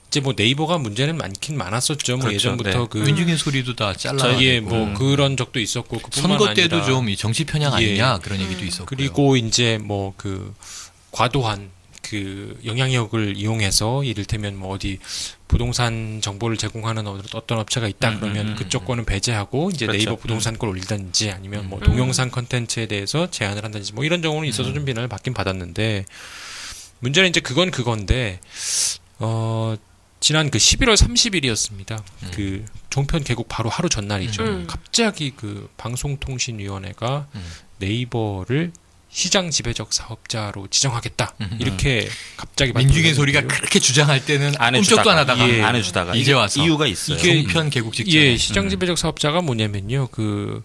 이제 뭐 네이버가 문제는 많긴 많았었죠. 뭐 그렇죠. 예전부터 네. 그 민중의 소리도 다 잘라. 예, 뭐 그런 적도 있었고 그뿐만 선거 때도 아니라 좀 이 정치 편향 예. 아니냐 그런 얘기도 있었고. 그리고 이제 뭐 그 과도한 그 영향력을 이용해서 이를테면 뭐 어디 부동산 정보를 제공하는 어떤 업체가 있다 그러면 그쪽 거는 배제하고 이제 그렇죠. 네이버 부동산 걸 올리든지 아니면 뭐 동영상 컨텐츠에 대해서 제한을 한다든지 뭐 이런 경우는 있어서 좀 비난을 받긴 받았는데 문제는 이제 그건데 지난 그 11월 30일이었습니다. 그 종편 개국 바로 하루 전날이죠. 갑자기 그 방송통신위원회가 네이버를 시장 지배적 사업자로 지정하겠다. 이렇게 갑자기 민중의 소리가 그렇게 주장할 때는 안 꿈쩍도 안 하다가 예. 안 해주다가 이제 와서 이유가 있어요. 이게 종편 개국 직전에 예, 시장 지배적 사업자가 뭐냐면요. 그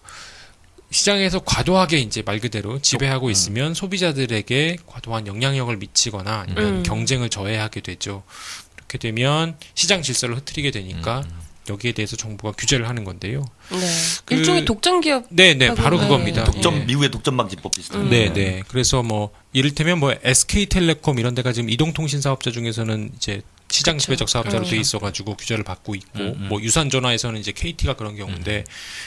시장에서 과도하게 이제 말 그대로 지배하고 있으면 소비자들에게 과도한 영향력을 미치거나 아니면 경쟁을 저해하게 되죠. 그렇게 되면 시장 질서를 흐트리게 되니까 여기에 대해서 정부가 규제를 하는 건데요. 네. 일종의 독점 기업. 네, 바로 그겁니다. 독점 미국의 독점 방지법 비슷한. 네. 그래서 뭐 이를테면 뭐 SK텔레콤 이런 데가 지금 이동통신 사업자 중에서는 이제 시장 지배적 사업자로 돼 있어가지고 규제를 받고 있고 뭐 유산전화에서는 이제 KT가 그런 경우인데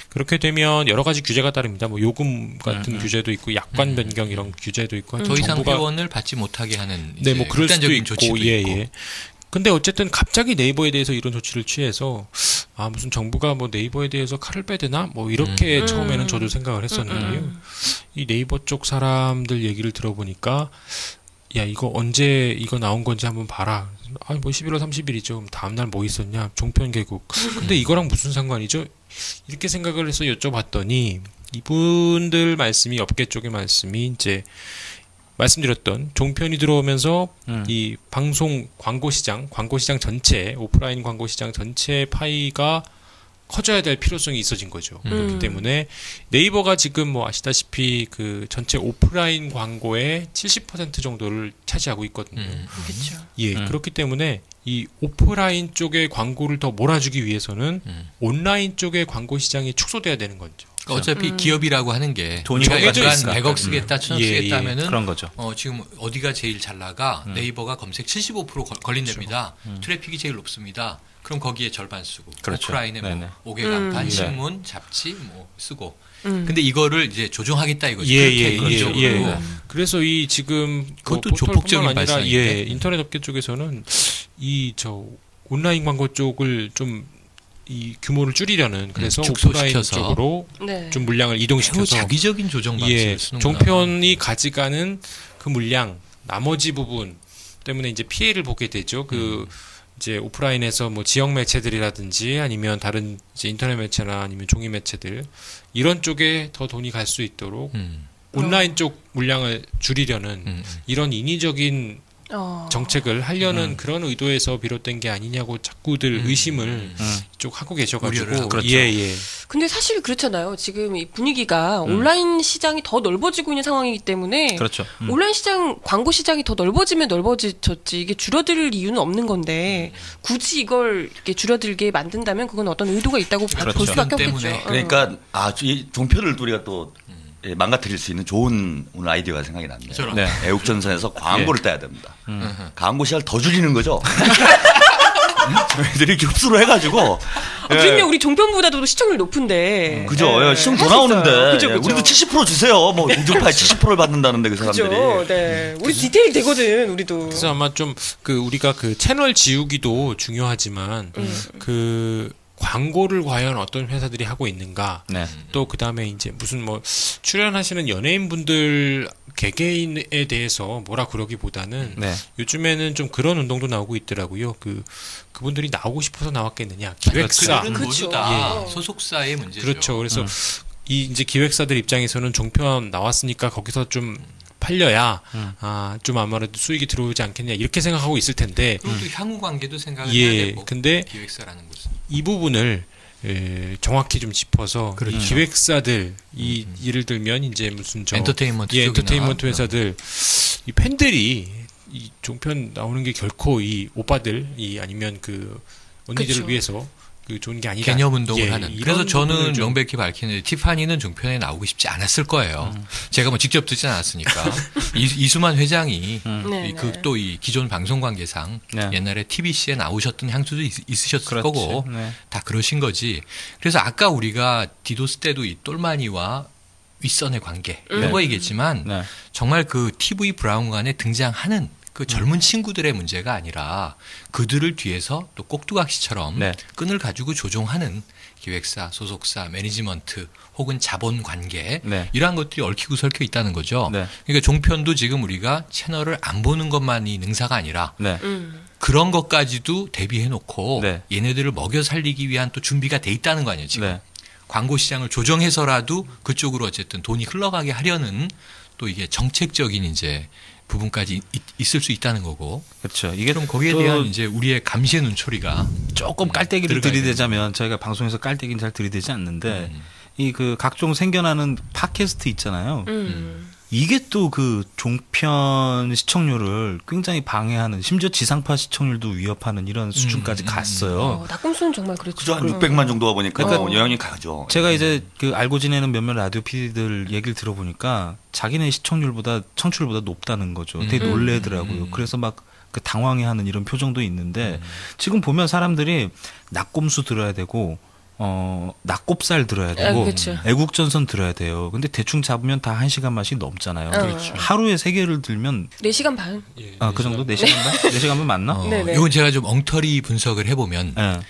그렇게 되면 여러 가지 규제가 따릅니다. 뭐 요금 같은 규제도 있고 약관 변경 이런 규제도 있고 더 이상 정부가 회원을 받지 못하게 하는 네, 뭐 그럴 수도 극단적인 있고 조치도 있고. 근데 어쨌든 갑자기 네이버에 대해서 이런 조치를 취해서 무슨 정부가 뭐 네이버에 대해서 칼을 빼대나 뭐 이렇게 처음에는 저도 생각을 했었는데요. 이 네이버 쪽 사람들 얘기를 들어보니까 야 이거 언제 이거 나온 건지 한번 봐라. 뭐 11월 30일이죠. 다음날 뭐 있었냐? 종편 개국. 근데 이거랑 무슨 상관이죠? 이렇게 생각을 해서 여쭤봤더니 이분들 말씀이 업계 쪽의 말씀이 이제 말씀드렸던 종편이 들어오면서 이 방송 광고 시장 전체 오프라인 광고 시장 전체 파이가 커져야 될 필요성이 있어진 거죠. 그렇기 때문에 네이버가 지금 뭐 아시다시피 그 전체 오프라인 광고의 70% 정도를 차지하고 있거든요. 그렇죠. 예, 그렇기 때문에 이 오프라인 쪽의 광고를 더 몰아주기 위해서는 온라인 쪽의 광고 시장이 축소돼야 되는 거죠. 그러니까 어차피 기업이라고 하는 게 돈이 우리가 정해져 연간 있으니까. 100억 쓰겠다, 1000억 쓰겠다 하면은 그런 거죠. 지금 어디가 제일 잘 나가? 네이버가 검색 75% 걸린답니다. 트래픽이 제일 높습니다. 그럼 거기에 절반 쓰고 그렇죠. 오프라인에 뭐 네네. 5개 간판, 네. 신문, 잡지 뭐 쓰고. 근데 이거를 이제 조정하겠다 이거죠. 예. 그렇게 그래서 이 지금 그것도 뭐 조폭적인 포털뿐만 아니라 발상인데. 인터넷 업계 쪽에서는 이 온라인 광고 쪽을 좀 이 규모를 줄이려는 그래서 오프라인 축소시켜서. 쪽으로 네. 좀 물량을 매우 이동시켜서 자기적인 조정 방식을 쓰는구나. 종편이 가져가는 그 물량 나머지 부분 때문에 이제 피해를 보게 되죠. 이제 오프라인에서 뭐 지역 매체들이라든지 아니면 다른 이제 인터넷 매체나 아니면 종이 매체들 이런 쪽에 더 돈이 갈 수 있도록 온라인 쪽 물량을 줄이려는 이런 인위적인 정책을 하려는 그런 의도에서 비롯된 게 아니냐고 자꾸들 의심을 쪽 하고 계셔가지고 우려를 하고. 그렇죠. 예. 근데 사실 그렇잖아요. 지금 이 분위기가 온라인 시장이 더 넓어지고 있는 상황이기 때문에 그렇죠. 온라인 시장, 광고 시장이 더 넓어지면 넓어졌지 이게 줄어들 이유는 없는 건데 굳이 이걸 이렇게 줄어들게 만든다면 그건 어떤 의도가 있다고 그렇죠. 볼 수밖에 때문에. 없겠죠. 그러니까 이 종편을 우리가 또 망가뜨릴 수 있는 좋은 오늘 아이디어가 생각이 났네요. 저런. 네. 애국전선에서 광고를 떼야 됩니다. 광고 시간을 더 줄이는 거죠. 저희들이 흡수를 해가지고. 그러면 우리 종편보다도 시청률 높은데. 그죠. 예, 시청 더 할수 있어요. 나오는데. 그죠, 예, 그죠. 우리도 70% 주세요. 뭐 우주파에 70%를 받는다는데 그 사람들이. 그죠. 네. 우리 디테일 되거든, 우리도. 그래서 아마 좀 우리가 그 채널 지우기도 중요하지만 그 광고를 과연 어떤 회사들이 하고 있는가 네. 또 그다음에 이제 무슨 뭐 출연하시는 연예인분들 개개인에 대해서 뭐라 그러기보다는 네. 요즘에는 좀 그런 운동도 나오고 있더라고요. 그분들이 나오고 싶어서 나왔겠느냐. 기획사. 그들은 모두 다 소속사의 문제죠. 그렇죠. 그래서 이 이제 기획사들 입장에서는 종편 나왔으니까 거기서 좀 팔려야 좀 아무래도 수익이 들어오지 않겠냐 이렇게 생각하고 있을 텐데 그것도 향후 관계도 생각을 해야 되고 근데 기획사라는 것은 이 부분을 정확히 좀 짚어서 그렇죠. 이 기획사들 예를 들면 이제 무슨 엔터테인먼트 엔터테인먼트 회사들 이 팬들이 이 종편 나오는 게 결코 이 오빠들 아니면 그 언니들을 그쵸. 위해서 그 좋은 게 아니다. 개념 운동을 하는. 이런 그래서 저는 부분을 좀 명백히 밝히는데 티파니는 종편에 나오고 싶지 않았을 거예요. 제가 뭐 직접 듣진 않았으니까 이수만 회장이 또 이 기존 방송 관계상 네. 옛날에 TBC에 나오셨던 향수도 있으셨을 그렇지. 거고 네. 다 그러신 거지. 그래서 아까 우리가 디도스 때도 이 똘마니와 윗선의 관계 이런 거 얘기했지만 네. 정말 그 TV 브라운 관에 등장하는 그 젊은 친구들의 문제가 아니라 그들을 뒤에서 또 꼭두각시처럼 네. 끈을 가지고 조종하는 기획사, 소속사, 매니지먼트 혹은 자본 관계 네. 이러한 것들이 얽히고 설켜 있다는 거죠. 네. 그러니까 종편도 지금 우리가 채널을 안 보는 것만이 능사가 아니라 네. 그런 것까지도 대비해놓고 네. 얘네들을 먹여 살리기 위한 또 준비가 돼 있다는 거 아니에요 지금. 네. 광고 시장을 조정해서라도 그쪽으로 어쨌든 돈이 흘러가게 하려는 또 이게 정책적인 이제 부분까지 있을 수 있다는 거고. 그렇죠. 이게 그럼 거기에 또 대한 이제 우리의 감시의 눈초리가 조금 깔때기를 들어가야 들이대자면 저희가 방송에서 깔때기는 잘 들이대지 않는데 이 그 각종 생겨나는 팟캐스트 있잖아요. 이게 또 그 종편 시청률을 굉장히 방해하는, 심지어 지상파 시청률도 위협하는 이런 수준까지 갔어요. 낙곰수는 정말 그렇죠. 그죠. 한 600만 정도가 보니까 영향이 가죠. 제가 이제 그 알고 지내는 몇몇 라디오 PD들 얘기를 들어보니까 자기네 시청률보다 청취율보다 높다는 거죠. 되게 놀래더라고요. 그래서 막 그 당황해하는 이런 표정도 있는데 지금 보면 사람들이 낙곰수 들어야 되고 낙곱살 들어야 되고 그렇죠. 애국전선 들어야 돼요. 근데 대충 잡으면 다 1시간 맛이 넘잖아요. 그렇죠. 하루에 3개를 들면 4시간 반. 그 정도? 4시간 반? 4시간 반 맞나? 네네. 이건 제가 좀 엉터리 분석을 해보면 네.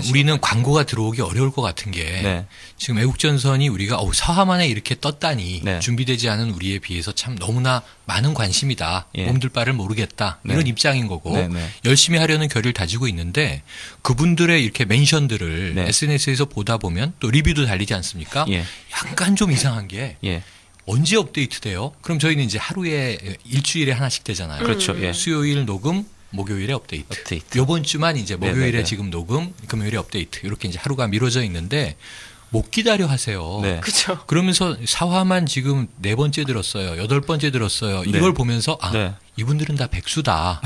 우리는 광고가 들어오기 어려울 것 같은 게 네. 지금 애국전선이 우리가 사화만에 이렇게 떴다니 네. 준비되지 않은 우리에 비해서 참 너무나 많은 관심이다. 예. 몸둘 바를 모르겠다. 네. 이런 입장인 거고 네, 네. 열심히 하려는 결의를 다지고 있는데 그분들의 이렇게 멘션들을 네. SNS에서 보다 보면 또 리뷰도 달리지 않습니까? 예. 약간 좀 이상한 게 예. 언제 업데이트 돼요? 그럼 저희는 이제 하루에 일주일에 하나씩 되잖아요. 그렇죠. 예. 수요일 녹음, 목요일에 업데이트. 업데이트. 요번 주만 이제 목요일에 네네네. 지금 녹음, 금요일에 업데이트. 이렇게 이제 하루가 미뤄져 있는데 못 기다려 하세요. 네. 그렇죠. 그러면서 사화만 지금 4번째 들었어요. 8번째 들었어요. 네. 이걸 보면서 네. 이분들은 다 백수다.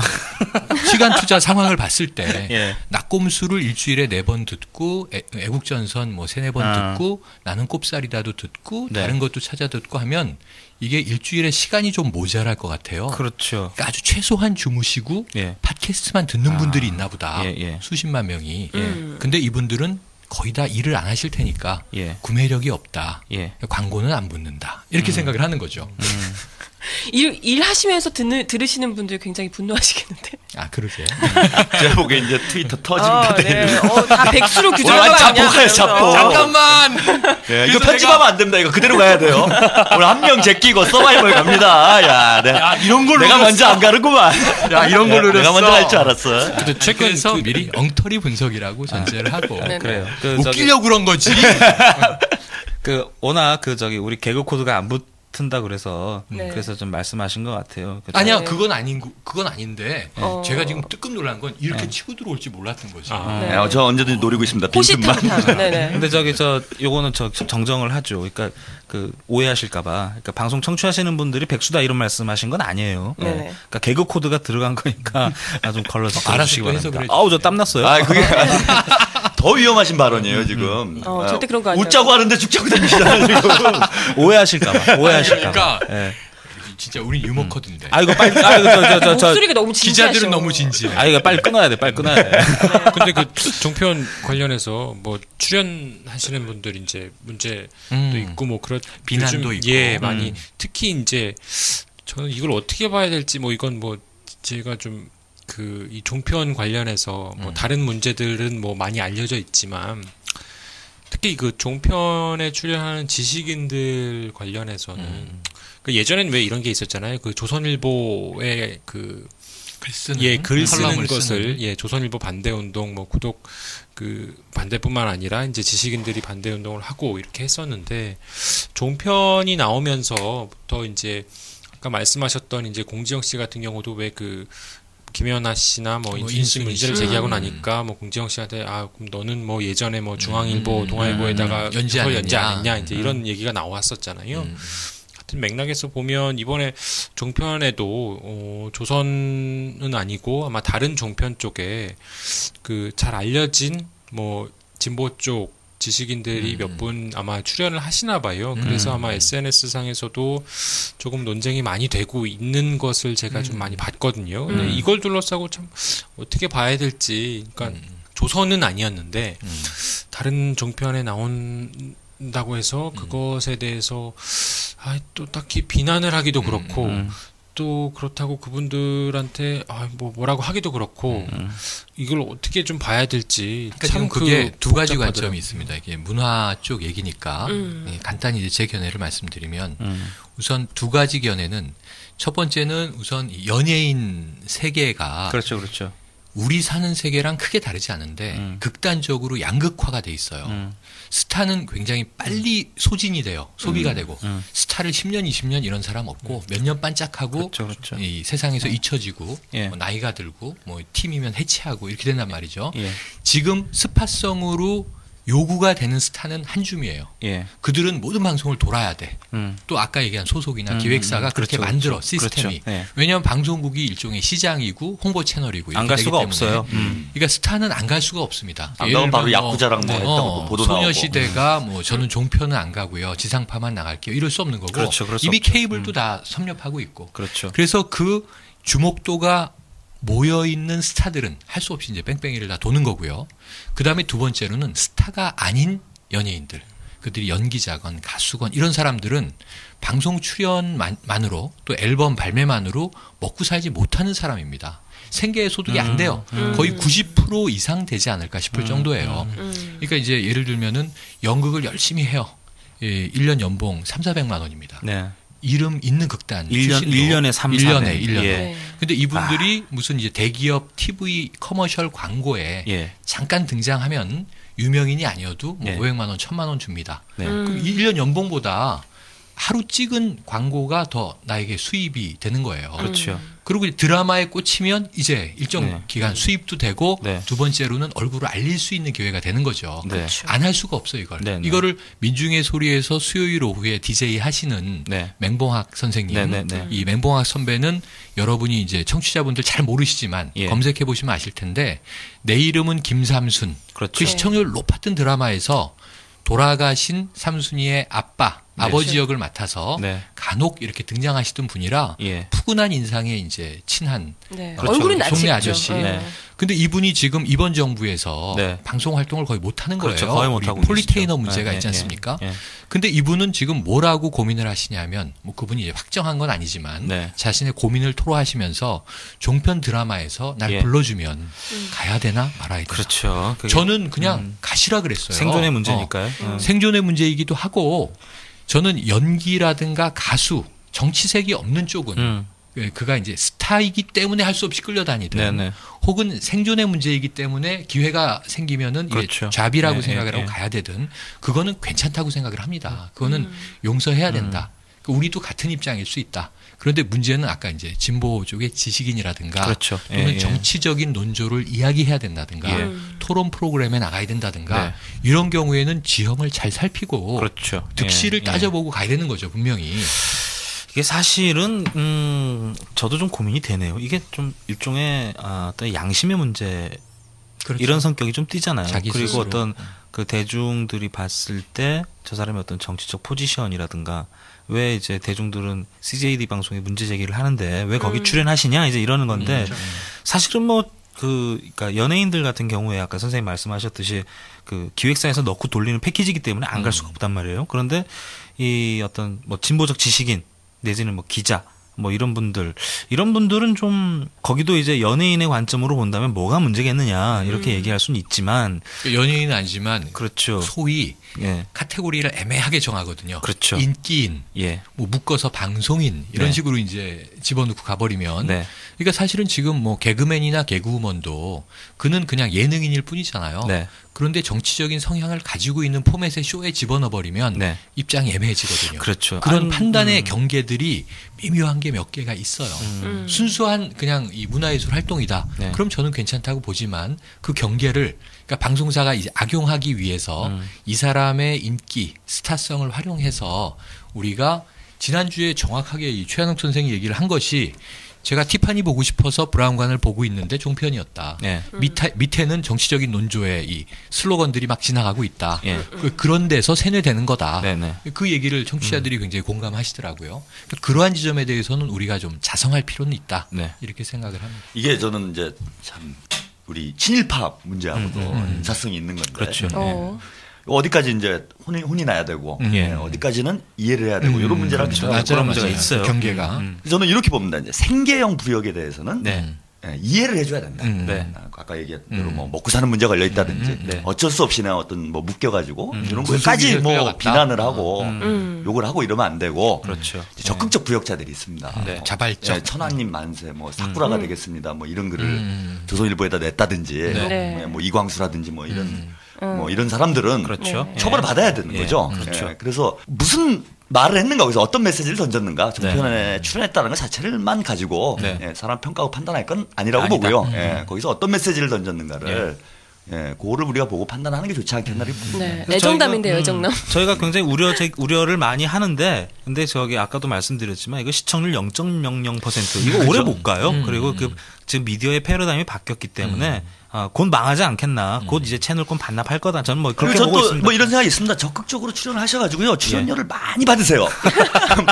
시간 투자 상황을 봤을 때 예. 낙곰수를 일주일에 4번 듣고 애국전선 뭐 3-4번 듣고 나는 꼽살이다도 듣고 네. 다른 것도 찾아 듣고 하면 이게 일주일에 시간이 좀 모자랄 것 같아요. 그렇죠. 그러니까 아주 최소한 주무시고 예. 팟캐스트만 듣는 분들이 있나 보다. 예, 예. 수십만 명이. 근데 이분들은 거의 다 일을 안 하실 테니까 예. 구매력이 없다. 예. 광고는 안 붙는다. 이렇게 생각을 하는 거죠. 일하시면서 들으시는 분들 굉장히 분노하시겠는데. 아, 그러게. 제가 보기에 이제 트위터 터진다. 네. 다 백수로 규정한 거 자포 아니야? 가요, 자포. 잠깐만! 예, 이거 편집하면 안 됩니다. 이거 그대로 가야 돼요. 오늘 한 명 제끼고 서바이벌 갑니다. 야, 이런 걸로 내가 먼저 안 가는구만. 야, 이런 걸로 내가 먼저 갈 줄 알았어. 근데 최근에서 미리 엉터리 분석이라고 전제를 하고 그래요. 웃기려고 그런 거지. 워낙 우리 개그 코드가 안 붙은다 그래서 네. 그래서 좀 말씀하신 것 같아요. 그죠? 아니야, 네. 그건 아닌데 제가 지금 뜨끔 놀란 건 이렇게 치고 들어올지 몰랐던 거지. 네. 저 언제든지 노리고 있습니다. 빈틈만. 호시탐탐. 네네. 근데 요거는 정정을 하죠. 그러니까 오해하실까봐. 그러니까 방송 청취하시는 분들이 백수다 이런 말씀하신 건 아니에요. 네네. 그러니까 개그 코드가 들어간 거니까 좀 걸러서 알아서 들어주시기 또 해석을 바랍니다. 해주세요. 아우 저 땀났어요. 아, 그게 더 위험하신 발언이에요, 지금. 절대 그런 거 아니에요. 웃자고 하는데 죽자고 다니시잖아요, 지금. 오해하실까봐. 그러니까 예. 진짜 우리 유머 코드인데. 아 이거 빨리 목소리가 너무 진지하셔. 기자들은 너무 진지해. 아 이거 빨리 끊어야 돼. 빨리 끊어야 돼. 근데 그 종편 관련해서 뭐 출연하시는 분들 이제 문제도 있고 뭐 그런 비난도 요즘, 있고. 많이 특히 이제 저는 이걸 어떻게 봐야 될지 뭐 이건 뭐 제가 좀 이 종편 관련해서 뭐 다른 문제들은 뭐 많이 알려져 있지만 특히 그 종편에 출연하는 지식인들 관련해서는 그 예전에는 왜 이런 게 있었잖아요. 그 조선일보의 글 쓰는 것을 조선일보 반대운동 뭐 구독 반대뿐만 아니라 이제 지식인들이 반대운동을 하고 이렇게 했었는데 종편이 나오면서부터 이제 아까 말씀하셨던 이제 공지영 씨 같은 경우도 왜 김연아 씨나 인순 씨 문제를 제기하고 나니까 공지영 씨한테 그럼 너는 뭐 예전에 뭐 중앙일보, 동아일보에다가 그걸 연재 안 했냐 이제 이런 얘기가 나왔었잖아요. 같은 맥락에서 보면 이번에 종편에도 조선은 아니고 아마 다른 종편 쪽에 잘 알려진 뭐 진보 쪽 지식인들이 몇 분 아마 출연을 하시나 봐요. 그래서 아마 SNS 상에서도 조금 논쟁이 많이 되고 있는 것을 제가 좀 많이 봤거든요. 근데 이걸 둘러싸고 참 어떻게 봐야 될지, 그러니까 조선은 아니었는데 다른 종편에 나온다고 해서 그것에 대해서 또 딱히 비난을 하기도 그렇고 또 그렇다고 그분들한테 뭐라고 하기도 그렇고 이걸 어떻게 좀 봐야 될지 그러니까 참 지금 그게 두 가지 복잡하더라고요. 관점이 있습니다. 이게 문화 쪽 얘기니까 간단히 이제 제 견해를 말씀드리면 우선 두 가지 견해는 첫 번째는 우선 연예인 세계가 그렇죠. 우리 사는 세계랑 크게 다르지 않은데 극단적으로 양극화가 돼 있어요. 스타는 굉장히 빨리 소진이 돼요. 소비가 되고 스타를 10년, 20년 이런 사람 없고 몇 년 반짝하고 그렇죠. 이 세상에서 잊혀지고 예. 뭐 나이가 들고 뭐 팀이면 해체하고 이렇게 된단 말이죠. 예. 지금 스파성으로 요구가 되는 스타는 한 줌이에요. 예. 그들은 모든 방송을 돌아야 돼. 또 아까 얘기한 소속이나 기획사가 그렇게 그렇죠, 만들어 그렇죠. 시스템이. 그렇죠. 네. 왜냐하면 방송국이 일종의 시장이고 홍보 채널이고 안 이렇게 갈 되기 수가 때문에. 없어요. 그러니까 스타는 안 갈 수가 없습니다. 안 예를 가면 바로 들면 야쿠자랑 뭐 했다고 보도 나오고. 소녀시대가 뭐 저는 종편은 안 가고요. 지상파만 나갈게요. 이럴 수 없는 거고. 그렇죠. 그럴 수 이미 없죠. 케이블도 다 섭렵하고 있고. 그렇죠. 그래서 그 주목도가 모여 있는 스타들은 할 수 없이 이제 뺑뺑이를 다 도는 거고요. 그 다음에 두 번째로는 스타가 아닌 연예인들, 그들이 연기자건 가수건 이런 사람들은 방송 출연만으로 또 앨범 발매만으로 먹고 살지 못하는 사람입니다. 생계의 소득이 안 돼요. 거의 90% 이상 되지 않을까 싶을 정도예요. 그러니까 이제 예를 들면은 연극을 열심히 해요. 예, 1년 연봉 3,400만 원입니다. 네. 이름 있는 극단 1년에 3, 400. 1년에. 예. 근데 이분들이 무슨 이제 대기업 TV 커머셜 광고에 예. 잠깐 등장하면 유명인이 아니어도 뭐 예. 500만 원, 1,000만 원 줍니다. 네. 그럼 1년 연봉보다 하루 찍은 광고가 더 나에게 수입이 되는 거예요. 그렇죠. 그리고 드라마에 꽂히면 이제 일정 네. 기간 수입도 되고 네. 두 번째로는 얼굴을 알릴 수 있는 기회가 되는 거죠. 네. 안 할 수가 없어요, 이걸. 네, 네. 이거를 민중의 소리에서 수요일 오후에 DJ 하시는 네. 맹봉학 선생님. 네, 네, 네. 이 맹봉학 선배는 여러분이 이제 청취자분들 잘 모르시지만 예. 검색해 보시면 아실 텐데 내 이름은 김삼순. 그렇죠. 그 시청률 높았던 드라마에서 돌아가신 삼순이의 아빠, 네. 아버지 역을 맡아서 네. 간혹 이렇게 등장하시던 분이라 예. 푸근한 인상에 이제 친한 네. 그렇죠. 얼굴은 송내 낯익죠. 아저씨. 네. 근데 이분이 지금 이번 정부에서 네. 방송 활동을 거의 못 하는 그렇죠. 거예요. 거의 못 우리 하고 폴리테이너 계시죠. 문제가 네, 있지 네, 않습니까? 네. 근데 이분은 지금 뭐라고 고민을 하시냐면 뭐 그분이 이제 확정한 건 아니지만 네. 자신의 고민을 토로하시면서 종편 드라마에서 날 예. 불러주면 가야 되나 말아야 되나. 그렇죠. 그게 저는 그냥 가시라 그랬어요. 생존의 문제니까요. 생존의 문제이기도 하고 저는 연기라든가 가수, 정치색이 없는 쪽은 그가 이제 스타이기 때문에 할 수 없이 끌려다니든 네네. 혹은 생존의 문제이기 때문에 기회가 생기면은 그렇죠. 이게 잡이라고 네, 생각을 네, 하고 네. 가야 되든 그거는 괜찮다고 생각을 합니다. 그거는 용서해야 된다. 우리도 같은 입장일 수 있다. 그런데 문제는 아까 이제 진보 쪽의 지식인이라든가 그렇죠. 또는 예, 예. 정치적인 논조를 이야기해야 된다든가 예. 토론 프로그램에 나가야 된다든가 네. 이런 경우에는 지형을 잘 살피고 그렇죠. 득실을 예, 예. 따져보고 가야 되는 거죠, 분명히. 이게 사실은 저도 좀 고민이 되네요. 이게 좀 일종의 어떤 양심의 문제 그렇죠. 이런 성격이 좀 띄잖아요. 자기 그리고 스스로. 어떤 그 대중들이 봤을 때 저 사람의 어떤 정치적 포지션이라든가 왜 이제 대중들은 CJD 방송에 문제 제기를 하는데 왜 거기 출연하시냐 이제 이러는 건데 사실은 뭐 그러니까 연예인들 같은 경우에 아까 선생님 말씀하셨듯이 그 기획사에서 넣고 돌리는 패키지이기 때문에 안 갈 수가 없단 말이에요. 그런데 이 어떤 뭐 진보적 지식인 내지는 뭐 기자 뭐 이런 분들은 좀 거기도 이제 연예인의 관점으로 본다면 뭐가 문제겠느냐 이렇게 얘기할 수는 있지만 연예인은 아니지만 그렇죠. 소위 예. 카테고리를 애매하게 정하거든요. 그렇죠. 인기인, 예. 뭐 묶어서 방송인 이런 네. 식으로 이제 집어넣고 가버리면 네. 그러니까 사실은 지금 뭐 개그맨이나 개그우먼도 그는 그냥 예능인일 뿐이잖아요. 네. 그런데 정치적인 성향을 가지고 있는 포맷의 쇼에 집어넣어버리면 네. 입장이 애매해지거든요. 그렇죠. 그런 판단의 경계들이 미묘한 게 몇 개가 있어요. 순수한 그냥 이 문화예술 활동이다. 네. 그럼 저는 괜찮다고 보지만 그 경계를 그러니까 방송사가 이제 악용하기 위해서 이 사람의 인기, 스타성을 활용해서 우리가 지난주에 정확하게 이 최한욱 선생이 얘기를 한 것이 제가 티파니 보고 싶어서 브라운관을 보고 있는데 종편이었다. 네. 밑에는 정치적인 논조의 이 슬로건들이 막 지나가고 있다. 예. 그런 데서 세뇌되는 거다. 네네. 그 얘기를 청취자들이 굉장히 공감하시더라고요. 그러한 지점에 대해서는 우리가 좀 자성할 필요는 있다. 네. 이렇게 생각을 합니다. 이게 저는 이제 참 우리 친일파 문제하고도 인사성이 있는 건데. 그렇죠. 어. 어디까지 이제 혼이 나야 되고 어디까지는 이해를 해야 되고 이런 문제랑 그런 문제가 있어요. 경계가. 저는 이렇게 봅니다. 이제 생계형 부역에 대해서는 이해를 해줘야 된다. 아까 얘기했던 대로 뭐 먹고 사는 문제 걸려 있다든지 어쩔 수 없이 내가 어떤 뭐 묶여가지고 이런 거까지 뭐 비난을 하고 욕을 하고 이러면 안 되고 그렇죠. 적극적 부역자들이 있습니다. 자발적. 천하님 만세, 뭐 사쿠라가 되겠습니다. 뭐 이런 글을 조선일보에다 냈다든지 뭐 이광수라든지 뭐 이런 사람들은 그렇죠. 처벌을 받아야 되는 거죠. 그렇죠. 그래서 무슨 말을 했는가, 거기서 어떤 메시지를 던졌는가, 종편에 출연했다는 것 자체를만 가지고 사람 평가하고 판단할 건 아니라고 보고요. 거기서 어떤 메시지를 던졌는가를 그거를 우리가 보고 판단하는 게 좋지 않겠나 싶습니다. 애정남인데요, 애정남. 저희가 굉장히 우려를 많이 하는데, 근데 저기 아까도 말씀드렸지만 이거 시청률 0.00% 이거 오래 못 가요. 그리고 지금 미디어의 패러다임이 바뀌었기 때문에 곧 망하지 않겠나. 곧 이제 채널권 반납할 거다. 저는 뭐 그렇게 보고 있습니다. 뭐 이런 생각이 있습니다. 적극적으로 출연을 하셔가지고요. 출연료를 많이 받으세요.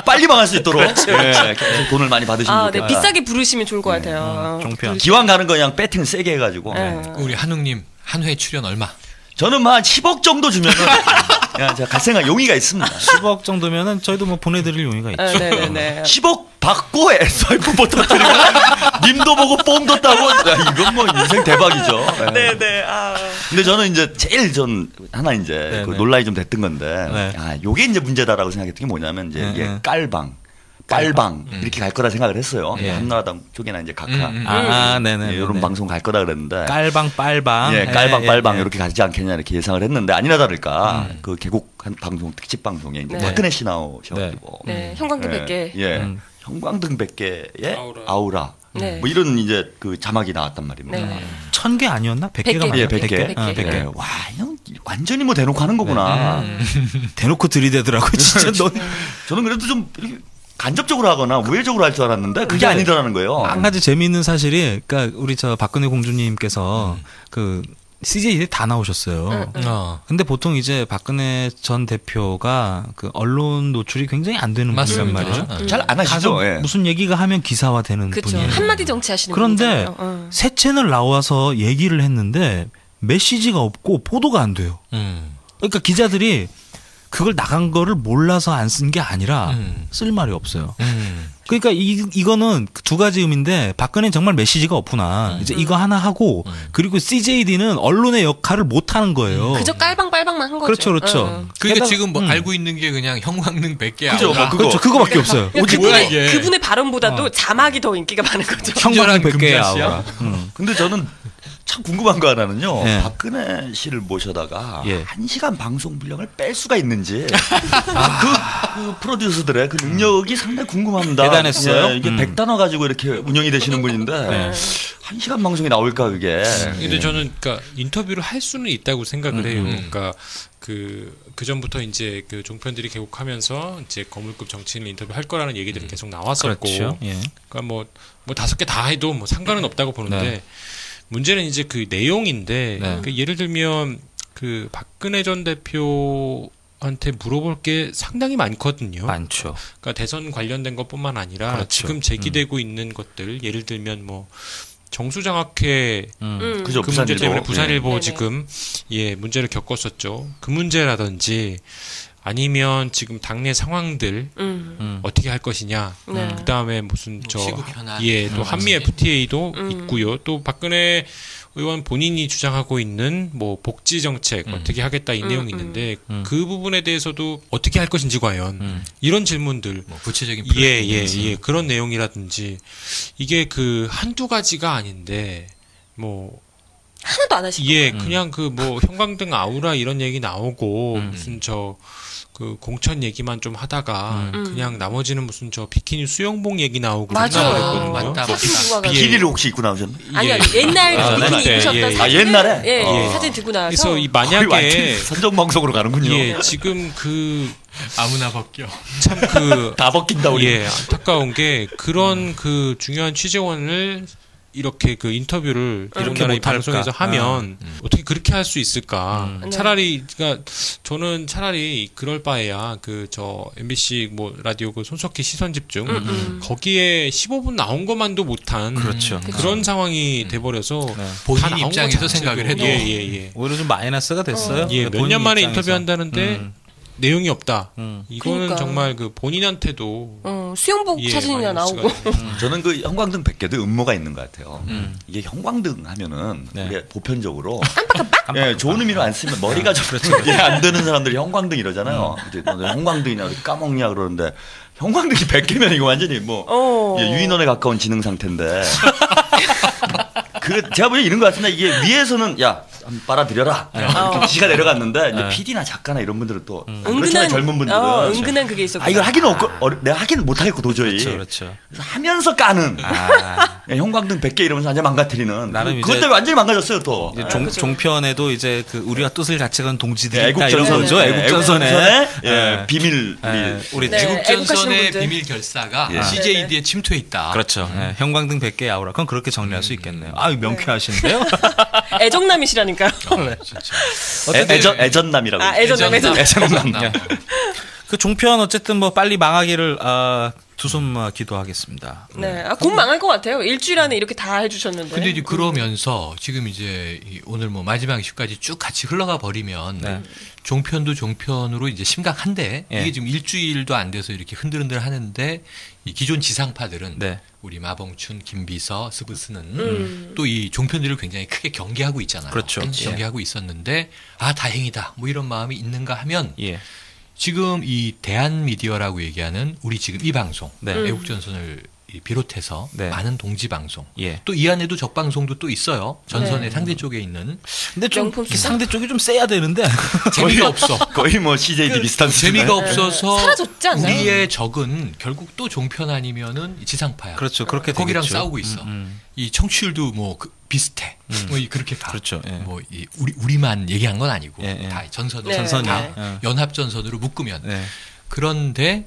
빨리 망할 수 있도록. 계속 돈을 많이 받으시면 좋겠다. 비싸게 부르시면 좋을 것 같아요. 종편. 기왕 가는 거 그냥 배팅을 세게 해가지고. 우리 한웅님 한 회 출연 얼마? 저는 뭐 한 10억 정도 주면은 제가 갈 생각 용의가 있습니다. 10억 정도면은 저희도 뭐 보내드릴 용의가 있죠. 10억 받고 SIF부터 터뜨리고 님도 보고 뽕도 따고 이건 뭐 인생 대박이죠. 근데 저는 이제 제일 하나 이제 그 논란이 좀 됐던 건데 요게 이제 문제다라고 생각했던 게 뭐냐면 이제 이게 빨방 이렇게 갈 거다 생각을 했어요. 한나라당 쪽이나 이제 각하 이런 방송 갈 거다 그랬는데 깔방 빨방 깔방 이렇게 가지 않겠냐 이렇게 예상을 했는데 아니나 다를까 그 개국한 방송 특집 방송에 이제 박근혜 씨 나오셔가지고 형광등 100개 형광등 100개의 아우라 뭐 이런 이제 그 자막이 나왔단 말입니다. 1000개 아니었나? 100개가 맞아요. 100개. 와, 형 완전히 뭐 대놓고 하는 거구나. 대놓고 들이대더라고 진짜. 저는 그래도 좀 이렇게 간접적으로 하거나 우회적으로 할 줄 알았는데 그게 아니더라는 거예요. 한 가지 재미있는 사실이, 그러니까 우리 박근혜 공주님께서 그 CJ에 다 나오셨어요. 근데 보통 이제 박근혜 전 대표가 그 언론 노출이 굉장히 안 되는 분이란 말이죠. 잘 안 하시죠. 무슨 얘기가 하면 기사화되는 분이에요. 한마디 정치하시는 그런데 분이잖아요. 새 채널 나와서 얘기를 했는데 메시지가 없고 보도가 안 돼요. 그러니까 기자들이 그걸 나간 거를 몰라서 안 쓴 게 아니라 쓸 말이 없어요. 그러니까 이거는 두 가지 의미인데 박근혜는 정말 메시지가 없구나. 이제 이거 하나 하고 그리고 CJD는 언론의 역할을 못 하는 거예요. 그저 깔방빨방만 한 거죠. 그렇죠. 그러니까 지금 뭐 알고 있는 게 그냥 형광등 100개 그죠, 아우라. 그렇죠. 그거밖에 없어요. 그분의 발언보다도 자막이 더 인기가 많은 거죠. 형광등 100개 아우라. 근데 저는 참 궁금한 거 하나는요. 박근혜 씨를 모셔다가 1시간 방송 분량을 뺄 수가 있는지 그 프로듀서들의 그 능력이 상당히 궁금합니다. 대단했어요. 이게 100단어 가지고 이렇게 운영이 되시는 분인데 1시간 방송이 나올까 그게. 근데 저는 그러니까 인터뷰를 할 수는 있다고 생각을 해요. 그러니까 그 전부터 이제 그 종편들이 개국하면서 이제 거물급 정치인을 인터뷰할 거라는 얘기들이 계속 나왔었고, 그렇죠. 그러니까 뭐 5개 다 해도 뭐 상관은 없다고 보는데. 문제는 이제 그 내용인데 그 예를 들면 그 박근혜 전 대표한테 물어볼 게 상당히 많거든요. 많죠. 그러니까 대선 관련된 것뿐만 아니라 그렇죠. 지금 제기되고 있는 것들 예를 들면 뭐 정수장학회 그죠, 그 문제 때문에 부산일보 지금 문제를 겪었었죠. 그 문제라든지 아니면 지금 당내 상황들 어떻게 할 것이냐. 그 다음에 무슨 또 한미 FTA도 있고요. 또 박근혜 의원 본인이 주장하고 있는 뭐 복지 정책 어떻게 하겠다 이 내용이 있는데 그 부분에 대해서도 어떻게 할 것인지 과연 이런 질문들. 뭐 구체적인 그런 내용이라든지 이게 그 한두 가지가 아닌데 뭐 하나도 안 하시고. 그냥 그 뭐 형광등 아우라 이런 얘기 나오고 무슨 그 공천 얘기만 좀 하다가 그냥 나머지는 무슨 비키니 수영복 얘기 나오고 맞아요. 맞다. 비키니를 혹시 입고 나오셨나? 아니요. 옛날 비키니 입으셨던 사진. 옛날에? 사진 들고 나와서. 그래서 이 만약에 선정 방송으로 가는군요. 지금 그 아무나 벗겨. 참 그 다 벗긴다 우리. 안타까운 게 그런 그 중요한 취재원을 이렇게 그 인터뷰를 이렇게 이런 못할까? 방송에서 하면 어떻게 그렇게 할 수 있을까? 네. 차라리 그러니까 저는 차라리 그럴 바에야 그 저 MBC 뭐 라디오 그 손석희 시선 집중 거기에 15분 나온 것만도 못한 그렇죠. 그런 상황이 돼버려서 네. 본인 다 나온 입장에서 것 자체도 생각을 해도 예. 오히려 좀 마이너스가 됐어요. 예, 몇 본인 년 만에 입장에서. 인터뷰한다는데 내용이 없다. 이거는 그러니까. 정말 그 본인한테도 수영복 예, 사진이나 마이너스가 나오고. 저는 그 형광등 100개도 음모가 있는 것 같아요. 이게 형광등 하면은 네. 우리가 보편적으로 예, 좋은 의미로 안 쓰면 머리가 좀 이해 안 되는 사람들이 형광등 이러잖아요. 이제 너 형광등이냐 왜 까먹냐 그러는데 형광등이 100개면 이거 완전히 뭐 예, 유인원에 가까운 지능 상태인데 그 제가 보기엔 이런 것 같은데 이게 위에서는 야 한번 빨아들여라 지가 내려갔는데 이제 PD나 작가나 이런 분들은 또 그렇잖아요. 젊은 분들은 은근한 그게 있었고. 이걸 하기는 없고 내가 하기는 못하겠고 도저히 그렇죠. 그래서 하면서 까는 예, 형광등 100개 이러면서 완전 망가뜨리는 나름 그것 이제- 때문에 완전히 망가졌어요 또. 이제 종편에도 이제 그 우리와 뜻을 같이 가는 동지들이 예, 있다 이런 애국전선에, 거죠. 애국전선에 예, 비밀 우리 네. 애국전선의 애국하시는 분들. 비밀 결사가 예. CJD에 침투해 있다. 그렇죠. 예, 형광등 100개 아우라. 그건 그렇게 정리할 수 있겠네요. 아, 명쾌하신데요? 애정남이시라니까요. 애전남이라고. 애전남. 애전남. 그 종편 어쨌든 뭐 빨리 망하기를 두 손 모아 기도하겠습니다. 네, 곧 망할 것 같아요. 일주일 안에 이렇게 다 해주셨는데. 근데 이제 그러면서 지금 이제 오늘 뭐 마지막 이슈까지 쭉 같이 흘러가 버리면 네. 종편도 종편으로 이제 심각한데 예. 이게 지금 일주일도 안 돼서 이렇게 흔들흔들 하는데 이 기존 지상파들은 네. 우리 마봉춘, 김비서, 스브스는 또 이 종편들을 굉장히 크게 경계하고 있잖아요. 그렇죠. 경계하고 있었는데 아 다행이다 뭐 이런 마음이 있는가 하면 예. 지금 이 대한미디어라고 얘기하는 우리 지금 이 방송 네. 애국전선을 비롯해서 네. 많은 동지 방송 예. 또 이 안에도 적방송도 또 있어요. 전선의 네. 상대 쪽에 있는 근데 좀 명품 기사? 상대 쪽이 좀 세야 되는데. 재미가 없어. 거의 뭐 CJD 비슷한 수준에. 재미가 없어서 사라졌지 않나요? 우리의 적은 결국 또 종편 아니면은 지상파야. 그렇죠. 그렇게 거기랑 되겠죠. 싸우고 있어. 이 청취율도 뭐 비슷해. 뭐 그렇게 가. 그렇죠. 예. 뭐 우리만 얘기한 건 아니고 예, 예. 다 전선으로 네, 전선이. 다 예. 연합 전선으로 묶으면 네. 그런데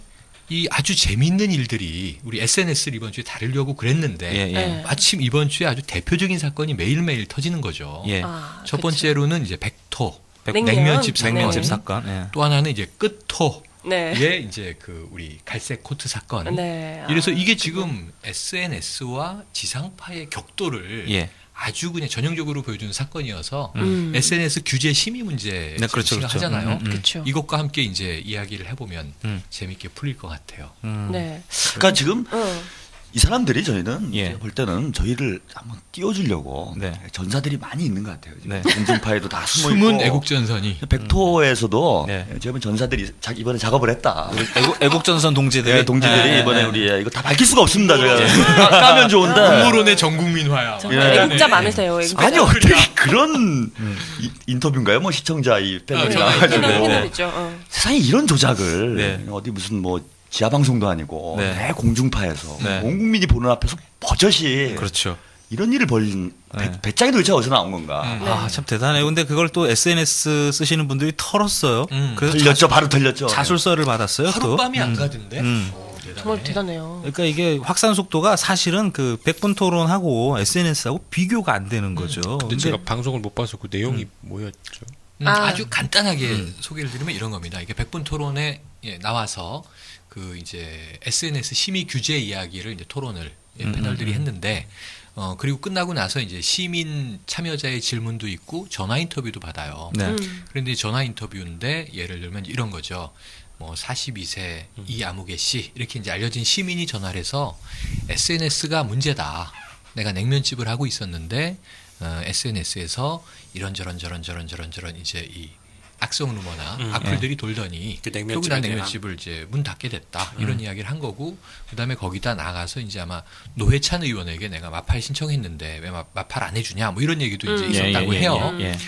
이 아주 재미있는 일들이 우리 SNS를 이번 주에 다루려고 그랬는데 예, 예. 네. 마침 이번 주에 아주 대표적인 사건이 매일매일 터지는 거죠. 예. 첫 번째로는 이제 백토 냉면. 냉면집 사건. 냉면집 사건. 예. 또 하나는 이제 끝토 네. 예, 이제 그 우리 갈색 코트 사건. 네. 이래서 이게 지금 SNS와 지상파의 격도를 예. 아주 그냥 전형적으로 보여주는 사건이어서 SNS 규제 심의 문제 네, 그렇죠, 그렇죠. 하잖아요. 그렇죠. 이것과 함께 이제 이야기를 해보면 재밌게 풀릴 것 같아요. 네. 그러니까 지금 이 사람들이 저희는 예. 제가 볼 때는 저희를 한번 띄워주려고 네. 전사들이 많이 있는 것 같아요. 지금. 네. 공중파에도 다 숨어 숨은 있고. 애국전선이 백토에서도 네. 제가 보면 전사들이 이번에 작업을 했다. 애국전선 동지들이. 네, 동지들이 예, 이번에 예. 우리 이거 다 밝힐 수가 없습니다. 제가 까면 좋은데. 음모론의 전국민화야. 예. 애국자 많으세요. 애국자. 아니 어떻게 그런 인터뷰인가요? 뭐 시청자 이 팬들이 전화 나와가지고 패널이죠. 세상에 이런 조작을 네. 어디 무슨 뭐 지하 방송도 아니고 네. 대공중파에서 네. 온 국민이 보는 앞에서 버젓이 그렇죠. 이런 일을 벌인 네. 배짱이 도대체 어디서 나온 건가? 아, 참 대단해요. 근데 그걸 또 SNS 쓰시는 분들이 털었어요. 그래서 털렸죠, 바로 털렸죠. 자술서를 받았어요. 또. 하룻밤이 안 가던데. 정말 대단해요. 그러니까 이게 확산 속도가 사실은 그 100분 토론하고 SNS하고 비교가 안 되는 거죠. 근데 제가 방송을 못 봐서 그 내용이 뭐였죠? 아주 간단하게 소개를 드리면 이런 겁니다. 이게 100분 토론에 나와서 그 이제 SNS 심의 규제 이야기를 이제 토론을 패널들이 했는데 그리고 끝나고 나서 이제 시민 참여자의 질문도 있고 전화 인터뷰도 받아요. 네. 그런데 전화 인터뷰인데 예를 들면 이런 거죠. 뭐 42세 이아무개 씨 이렇게 이제 알려진 시민이 전화를 해서 SNS가 문제다. 내가 냉면집을 하고 있었는데 SNS에서 이런저런 이제 이 악성 루머나 악플들이 돌더니 그 결국 냉면집에 난 대한. 냉면집을 이제 문 닫게 됐다 이런 이야기를 한 거고 그다음에 거기다 나가서 이제 아마 노회찬 의원에게 내가 마팔 신청했는데 왜 마팔 안 해주냐 뭐 이런 얘기도 이제 있었다고 해요. 예.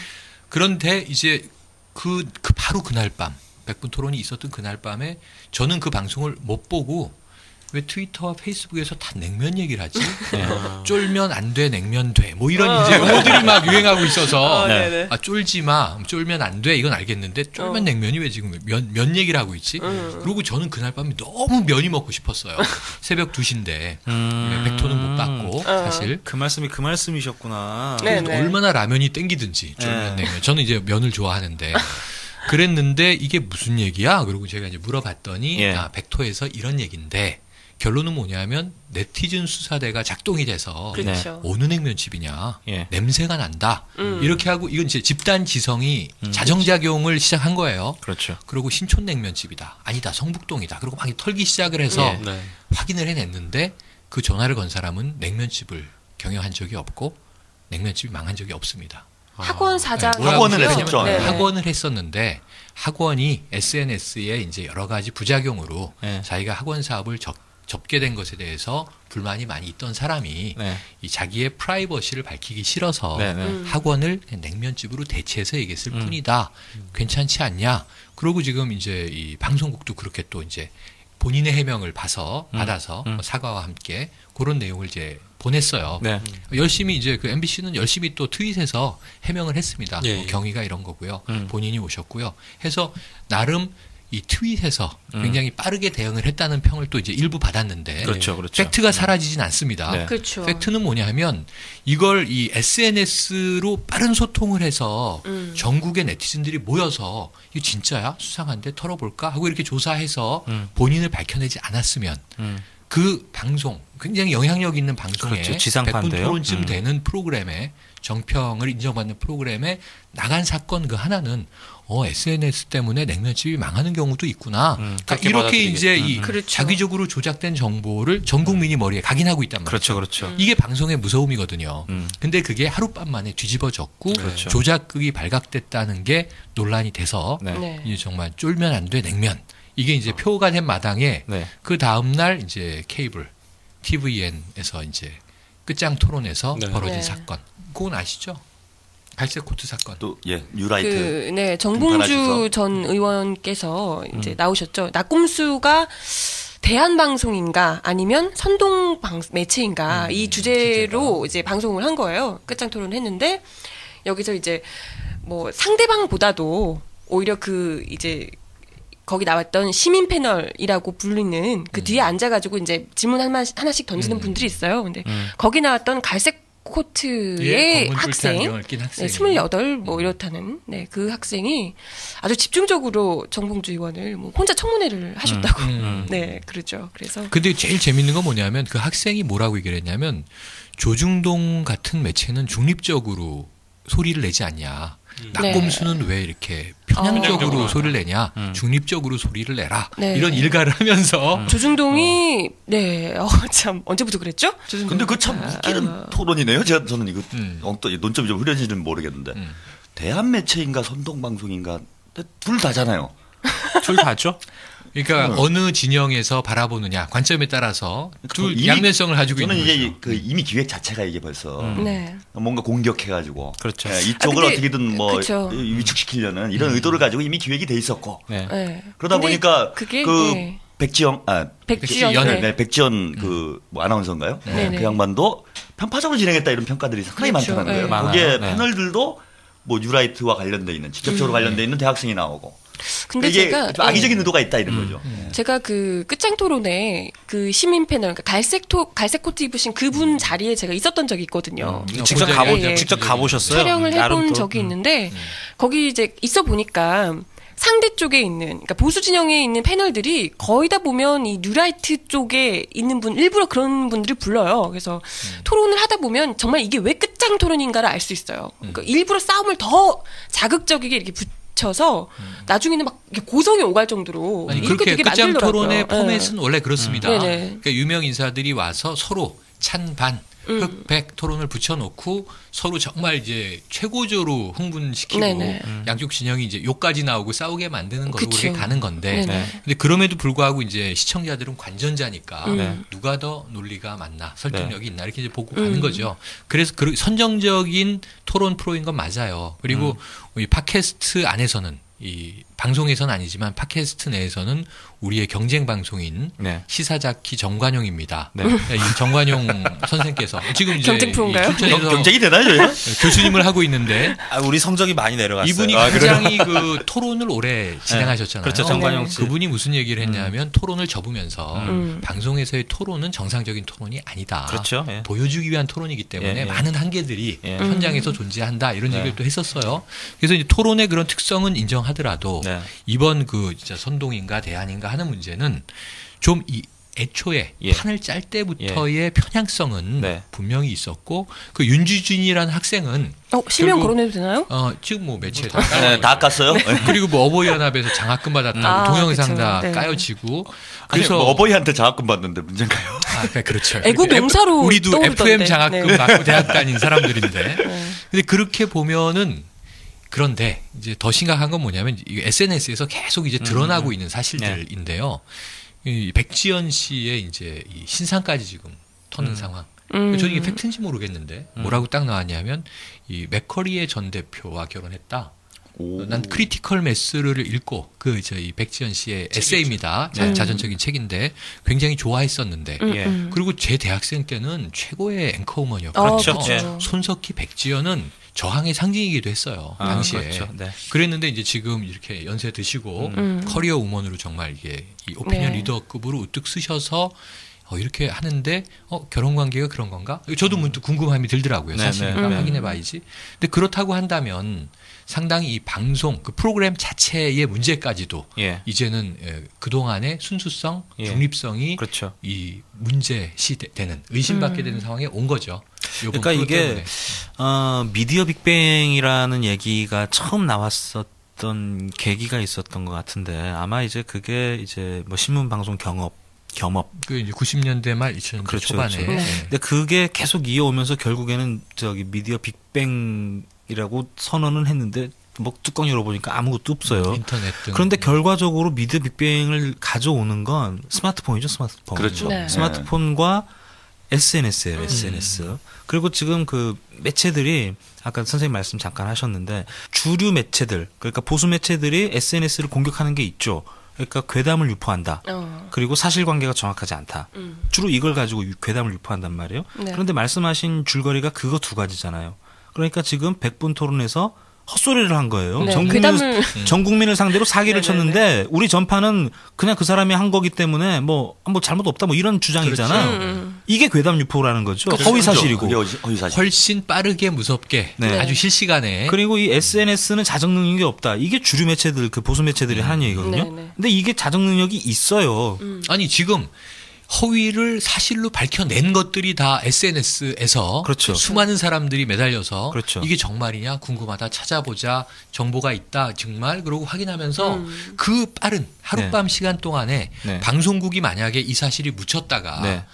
그런데 이제 그 바로 그날 밤 100분 토론이 있었던 그날 밤에 저는 그 방송을 못 보고 왜 트위터와 페이스북에서 다 냉면 얘기를 하지? 쫄면 안 돼, 냉면 돼. 뭐 이런 이제 용어들이 막 유행하고 있어서 쫄지 마, 쫄면 안 돼. 이건 알겠는데 쫄면 냉면이 왜 지금 면 얘기를 하고 있지? 그리고 저는 그날 밤에 너무 면이 먹고 싶었어요. 새벽 2시인데 백토는 못 받고 사실 그 말씀이 그 말씀이셨구나. 얼마나 라면이 땡기든지 쫄면 냉면. 저는 이제 면을 좋아하는데. 그랬는데 이게 무슨 얘기야? 그리고 제가 이제 물어봤더니 백토에서 이런 얘기인데 결론은 뭐냐면 네티즌 수사대가 작동이 돼서 그렇죠. 어느 냉면집이냐 냄새가 난다 이렇게 하고 이건 이제 집단 지성이 자정작용을 시작한 거예요. 그렇죠. 그리고 신촌 냉면집이다 아니다 성북동이다 그리고 막 털기 시작을 해서 확인을 해냈는데 그 전화를 건 사람은 냉면집을 경영한 적이 없고 냉면집이 망한 적이 없습니다. 학원 사장 학원을 했었죠. 학원을 했었는데 학원이 SNS에 이제 여러 가지 부작용으로 자기가 학원 사업을 접게 된 것에 대해서 불만이 많이 있던 사람이 이 자기의 프라이버시를 밝히기 싫어서 학원을 냉면집으로 대체해서 얘기했을 뿐이다. 괜찮지 않냐? 그러고 지금 이제 이 방송국도 그렇게 또 이제 본인의 해명을 받아서 사과와 함께 그런 내용을 이제 보냈어요. 열심히 이제 그 MBC는 열심히 또 트윗에서 해명을 했습니다. 뭐 경위가 이런 거고요. 본인이 오셨고요. 해서 나름 이 트윗에서 굉장히 빠르게 대응을 했다는 평을 또 이제 일부 받았는데 그렇죠. 팩트가 사라지진 않습니다. 그렇죠. 팩트는 뭐냐면 이걸 이 SNS로 빠른 소통을 해서 전국의 네티즌들이 모여서 이거 진짜야? 수상한데 털어볼까? 하고 이렇게 조사해서 본인을 밝혀내지 않았으면 그 방송 굉장히 영향력 있는 방송에 그렇죠. 지상파인데요. 100분 토론쯤 되는 프로그램에 정평을 인정받는 프로그램에 나간 사건 그 하나는 SNS 때문에 냉면집이 망하는 경우도 있구나. 그러니까 이렇게 이제 이 그렇죠. 자기적으로 조작된 정보를 전 국민이 머리에 각인하고 있단 말이죠. 그렇죠. 이게 방송의 무서움이거든요. 근데 그게 하룻밤 만에 뒤집어졌고 조작극이 발각됐다는 게 논란이 돼서 이제 정말 쫄면 안 돼 냉면. 이게 이제 표가 된 마당에 그 다음 날 이제 케이블 TVN에서 이제 끝장 토론에서 벌어진 사건. 그건 아시죠? 갈색 코트 사건. 또 뉴라이트. 정봉주 전 의원께서 이제 나오셨죠. 낙곰수가 대한방송인가 아니면 선동 매체인가 이 주제로 이제 방송을 한 거예요. 끝장 토론을 했는데 여기서 이제 뭐 상대방보다도 오히려 그 이제 거기 나왔던 시민 패널이라고 불리는 그 뒤에 앉아가지고 이제 질문 하나씩 던지는 분들이 있어요. 근데 거기 나왔던 갈색 코트의 학생, 28 뭐 이렇다는 그 학생이 아주 집중적으로 정봉주 의원을 뭐 혼자 청문회를 하셨다고 그러죠. 그래서 근데 제일 재밌는 건 뭐냐면 그 학생이 뭐라고 얘기를 했냐면 조중동 같은 매체는 중립적으로 소리를 내지 않냐. 낙곰수는 왜 이렇게 편향적으로 소리를 내냐, 중립적으로 소리를 내라 이런 일가를 하면서 조중동이 참 언제부터 그랬죠? 근데 그 참 웃기는 토론이네요. 저는 이거 논점이 좀 흐려지는지는 모르겠는데 대한 매체인가 선동방송인가 둘 다잖아요. 둘 다죠. 그러니까 어느 진영에서 바라보느냐 관점에 따라서 둘 양면성을 가지고 있는 거죠. 저는 이제 이미 기획 자체가 이게 벌써 뭔가 공격해가지고 그렇죠. 이쪽을 어떻게든 뭐 위축시키려는 이런 의도를 가지고 이미 기획이 돼 있었고 그러다 보니까 백지연 뭐 아나운서인가요? 그 양반도 편파적으로 진행했다 이런 평가들이 상당히 많다는 거예요. 거기에 패널들도 뭐 뉴라이트와 관련돼 있는 직접적으로 관련돼 있는 대학생이 나오고. 근데 이게 제가 좀 악의적인 의도가 있다 이런 거죠. 제가 그 끝장 토론에 그 시민 패널, 그러니까 갈색 코트 입으신 그분 자리에 제가 있었던 적이 있거든요. 직접 가보셨어요? 촬영을 해본 적이 있는데 거기 이제 있어 보니까 상대 쪽에 있는, 그러니까 보수 진영에 있는 패널들이 거의 다 보면 이 뉴라이트 쪽에 있는 분, 일부러 그런 분들이 불러요. 그래서 토론을 하다 보면 정말 이게 왜 끝장 토론인가를 알 수 있어요. 그러니까 일부러 싸움을 더 자극적이게 이렇게 붙여서 나중에는 막 고성이 오갈 정도로 아니, 이렇게 그렇게 되게 끝장 만들더라고요. 토론의 포맷은 원래 그렇습니다. 그러니까 유명 인사들이 와서 서로 찬반 흑백 토론을 붙여놓고 서로 정말 이제 최고조로 흥분시키고 양쪽 진영이 이제 욕까지 나오고 싸우게 만드는 걸로 그렇게 가는 건데 근데 그럼에도 불구하고 이제 시청자들은 관전자니까 누가 더 논리가 맞나 설득력이 있나 이렇게 이제 보고 가는 거죠. 그래서 선정적인 토론 프로인 건 맞아요. 그리고 이 팟캐스트 안에서는 이 방송에서는 아니지만 팟캐스트 내에서는 우리의 경쟁 방송인 네. 시사자키 정관용입니다. 네. 이 정관용 선생께서 지금 이제 경쟁 프로인가요? 춘천에서 경쟁이 되나요, 저희가? 교수님을 하고 있는데 우리 성적이 많이 내려갔어요. 이분이 굉장히 그 토론을 오래 진행하셨잖아요. 그렇죠, 정관용 씨. 그분이 무슨 얘기를 했냐면 토론을 접으면서 방송에서의 토론은 정상적인 토론이 아니다. 그렇죠. 예. 보여주기 위한 토론이기 때문에 예. 많은 한계들이 예. 현장에서 존재한다 이런 얘기를 또 했었어요. 그래서 이제 토론의 그런 특성은 인정하더라도 네. 이번 그 진짜 선동인가 대안인가 하는 문제는 좀 이 애초에 예. 판을 짤 때부터의 편향성은 네. 분명히 있었고 그 윤주준이라는 학생은 실명 결국- 거론해도 되나요? 지금 뭐 매체에 네, 다 깠어요. 그리고 뭐 어버이연합에서 장학금 받았다고 동영상 그쵸. 다 네. 까여지고 그래서 그래서 뭐 어버이한테 장학금 받는데 문제인가요? 그렇죠. 애국 이렇게 용사로 우리도 떠오르던데. FM 장학금 네. 받고 대학 다닌 사람들인데 근데 그렇게 보면은 그런데 이제 더 심각한 건 뭐냐면 SNS에서 계속 이제 드러나고 있는 사실들인데요. 이 백지연 씨의 이제 이 신상까지 지금 터는 상황. 저는 이게 팩트인지 모르겠는데 뭐라고 딱 나왔냐면 이 맥커리의 전 대표와 결혼했다. 난 크리티컬 매스를 읽고 이 백지연 씨의 에세이입니다. 자전적인 책인데 굉장히 좋아했었는데 그리고 제 대학생 때는 최고의 앵커우먼이었거든요. 그렇죠. 손석희 백지연은 저항의 상징이기도 했어요. 당시에. 그렇죠. 네. 그랬는데 이제 지금 이렇게 연세 드시고 커리어 우먼으로 정말 이게 이 오피니언 네. 리더급으로 우뚝 쓰셔서 이렇게 하는데 결혼 관계가 그런 건가? 저도 문득 궁금함이 들더라고요. 네, 사실 네, 네. 확인해 봐야지. 근데 그렇다고 한다면 상당히 이 방송 그 프로그램 자체의 문제까지도 예. 이제는 그 동안의 순수성, 예. 중립성이 그렇죠. 이 문제시 되는 의심받게 되는 상황에 온 거죠. 요번 그러니까 프로 이게 때문에. 미디어 빅뱅이라는 얘기가 처음 나왔었던 계기가 있었던 것 같은데 아마 이제 그게 이제 뭐 신문 방송 겸업 그 이제 90년대 말 2000년대 그렇죠, 초반에 그렇죠. 네. 근데 그게 계속 이어오면서 결국에는 저기 미디어 빅뱅이라고 선언은 했는데 뭐 뚜껑 열어보니까 아무것도 없어요. 인터넷 등 그런데 결과적으로 미디어 빅뱅을 가져오는 건 스마트폰이죠, 스마트폰. 그렇죠. 네. 스마트폰과 SNS예요, SNS. 그리고 지금 그 매체들이 아까 선생님 말씀 잠깐 하셨는데 주류 매체들, 그러니까 보수 매체들이 SNS를 공격하는 게 있죠. 그러니까 괴담을 유포한다. 그리고 사실관계가 정확하지 않다. 주로 이걸 가지고 괴담을 유포한단 말이에요. 네. 그런데 말씀하신 줄거리가 그거 두 가지잖아요. 그러니까 지금 100분 토론에서 헛소리를 한 거예요. 네, 전 국민을 상대로 사기를 쳤는데 우리 전파는 그냥 그 사람이 한 거기 때문에 뭐 잘못 없다 뭐 이런 주장이잖아요. 이게 괴담 유포라는 거죠. 허위 사실이고. 그게 허위 사실. 훨씬 빠르게 무섭게 네. 아주 실시간에 그리고 이 SNS는 자정 능력이 없다. 이게 주류 매체들, 그 보수 매체들이 하는 얘기거든요. 네. 근데 이게 자정 능력이 있어요. 아니 지금 허위를 사실로 밝혀낸 것들이 다 SNS에서 그렇죠. 수많은 사람들이 매달려서 그렇죠. 이게 정말이냐 궁금하다 찾아보자 정보가 있다 정말 그러고 확인하면서 그 빠른 하룻밤 시간 동안에 네. 방송국이 만약에 이 사실이 묻혔다가 네.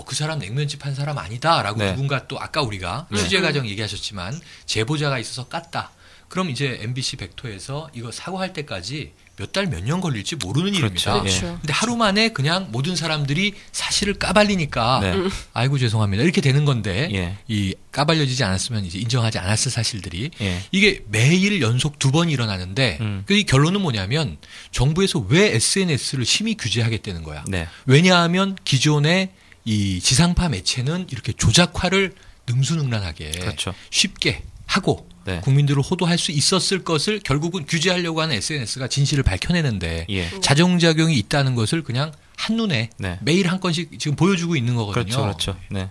그 사람 냉면집 한 사람 아니다라고 네. 누군가 또 아까 우리가 취재 과정 얘기하셨지만 제보자가 있어서 깠다. 그럼 이제 MBC 백토에서 이거 사과할 때까지 몇 달 몇 년 걸릴지 모르는 그렇죠. 일입니다. 그렇죠. 근데 하루 만에 그냥 모든 사람들이 사실을 까발리니까 네. 아이고 죄송합니다 이렇게 되는 건데 예. 이 까발려지지 않았으면 이제 인정하지 않았을 사실들이 예. 이게 매일 연속 2번 일어나는데 그 이 결론은 뭐냐면 정부에서 왜 SNS를 심히 규제하겠다는 거야. 네. 왜냐하면 기존의 이 지상파 매체는 이렇게 조작화를 능수능란하게 그렇죠. 쉽게 하고 네. 국민들을 호도할 수 있었을 것을 결국은 규제하려고 하는 SNS가 진실을 밝혀내는데 예. 자정작용이 있다는 것을 그냥 한눈에 네. 매일 한 건씩 지금 보여주고 있는 거거든요. 그렇죠. 네.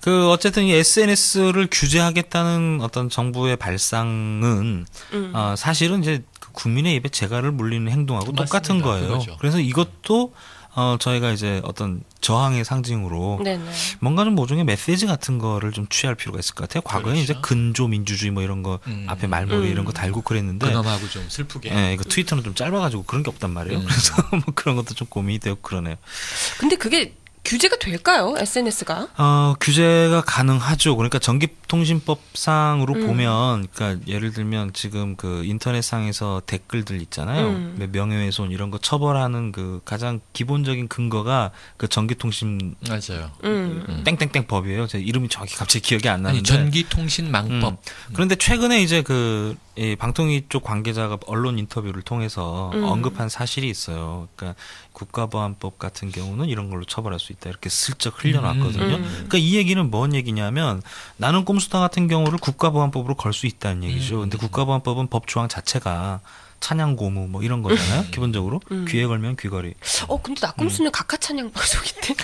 그 어쨌든 이 SNS를 규제하겠다는 어떤 정부의 발상은 사실은 이제 그 국민의 입에 재갈을 물리는 행동하고 똑같은 맞습니다. 거예요. 그거죠. 그래서 이것도 저희가 이제 어떤 저항의 상징으로 네네. 뭔가 좀 모종의 메시지 같은 거를 좀 취할 필요가 있을 것 같아요. 과거에 그렇죠. 이제 근조 민주주의 뭐 이런 거 앞에 말머리 이런 거 달고 그랬는데 근엄하고 좀 슬프게. 예, 이거 트위터는 좀 짧아가지고 그런 게 없단 말이에요. 그래서 뭐 그런 것도 좀 고민이 되고 그러네요. 근데 그게 규제가 될까요? SNS가? 규제가 가능하죠. 그러니까 전기통신법상으로 보면, 그러니까 예를 들면 지금 그 인터넷상에서 댓글들 있잖아요. 명예훼손 이런 거 처벌하는 그 가장 기본적인 근거가 그 전기통신 맞아요. 땡땡땡 법이에요. 제 이름이 정확히 갑자기 기억이 안 아니 나는데. 전기통신망법. 그런데 최근에 이제 그 이 방통위 쪽 관계자가 언론 인터뷰를 통해서 언급한 사실이 있어요. 그러니까 국가보안법 같은 경우는 이런 걸로 처벌할 수 있다 이렇게 슬쩍 흘려놨거든요. 그러니까 이 얘기는 뭔 얘기냐면 나는 꼼수당 같은 경우를 국가보안법으로 걸 수 있다는 얘기죠. 근데 국가보안법은 법 조항 자체가 찬양 고무 뭐 이런 거잖아요. 기본적으로 귀에 걸면 귀걸이. 근데 낙곰수는 각하 찬양 방송인데.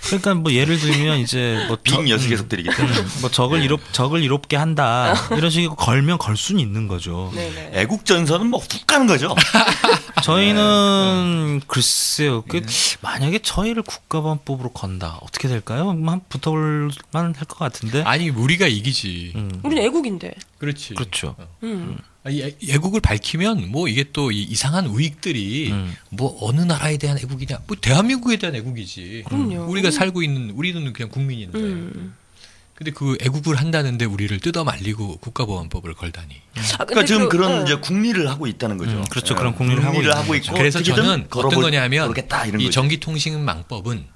그러니까 뭐 예를 들면 이제 뭐 빙 여섯 계속 드리기 때문에 뭐 적을 이롭게 한다 이런 식으로 걸면 걸 수는 있는 거죠. 네네. 애국전선은 뭐 훅 가는 거죠. 저희는 글쎄요. 만약에 저희를 국가보안법으로 건다 어떻게 될까요? 한 붙어볼만 할 것 같은데. 아니 우리가 이기지. 우리는 애국인데. 그렇지. 그렇죠. 애국을 밝히면 뭐 이게 또 이상한 우익들이 뭐 어느 나라에 대한 애국이냐, 뭐 대한민국에 대한 애국이지. 그럼요. 우리가 살고 있는 우리는 그냥 국민인데. 근데 그 애국을 한다는데 우리를 뜯어 말리고 국가보안법을 걸다니. 그러니까 지금 그런 이제 국리를 하고 있다는 거죠. 그렇죠. 그런 국리를 하고 있고. 그래서 저는 어떤 거냐면 모르겠다, 이런 이 거죠. 전기통신망법은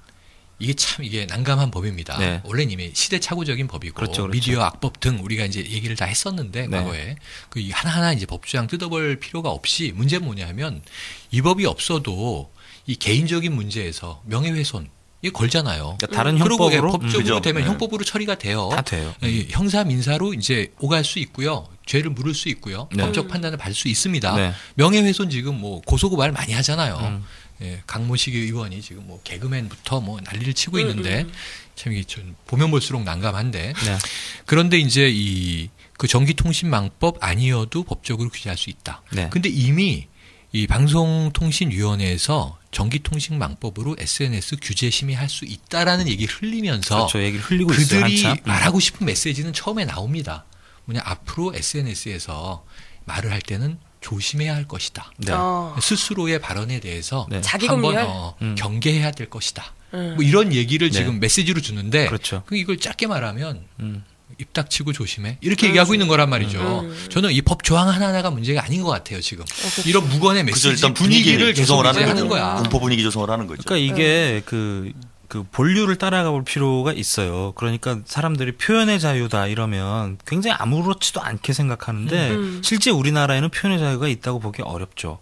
이게 난감한 법입니다. 네. 원래는 이미 시대착오적인 법이고 그렇죠. 미디어 악법 등 우리가 이제 얘기를 다 했었는데 네. 과거에 그 하나하나 이제 법조항 뜯어볼 필요가 없이 문제는 뭐냐면 이 법이 없어도 이 개인적인 문제에서 명예훼손 이게 걸잖아요. 그러니까 다른 그리고 형법으로 법적으로 그죠. 되면 네. 형법으로 처리가 돼요. 다 돼요. 형사 민사로 이제 오갈 수 있고요. 죄를 물을 수 있고요. 네. 법적 판단을 받을 수 있습니다. 네. 명예훼손 지금 뭐 고소고발 많이 하잖아요. 예, 강모식 의원이 지금 뭐 개그맨부터 뭐 난리를 치고 있는데 참 이게 좀 보면 볼수록 난감한데 네. 그런데 이제 그 전기통신망법 아니어도 법적으로 규제할 수 있다. 네. 근데 이미 이 방송통신위원회에서 전기통신망법으로 SNS 규제 심의할 수 있다라는 얘기를 흘리면서 그렇죠. 얘기를 흘리고 있어요. 그들이 한참. 말하고 싶은 메시지는 처음에 나옵니다. 뭐냐 앞으로 SNS에서 말을 할 때는 조심해야 할 것이다. 네. 스스로의 발언에 대해서 네. 자기 한번 검열? 경계해야 될 것이다. 뭐 이런 얘기를 네. 지금 메시지로 주는데 그렇죠. 이걸 짧게 말하면 입 닥치고 조심해 이렇게 얘기하고 있는 거란 말이죠. 저는 이 법 조항 하나하나가 문제가 아닌 것 같아요. 지금 이런 무건의 그죠. 메시지 일단 분위기를 계속 조성을 이제 하는 거죠. 거야. 공포 분위기 조성을 하는 거죠. 그러니까 이게 그 본류를 따라가 볼 필요가 있어요. 그러니까 사람들이 표현의 자유다 이러면 굉장히 아무렇지도 않게 생각하는데 실제 우리나라에는 표현의 자유가 있다고 보기 어렵죠.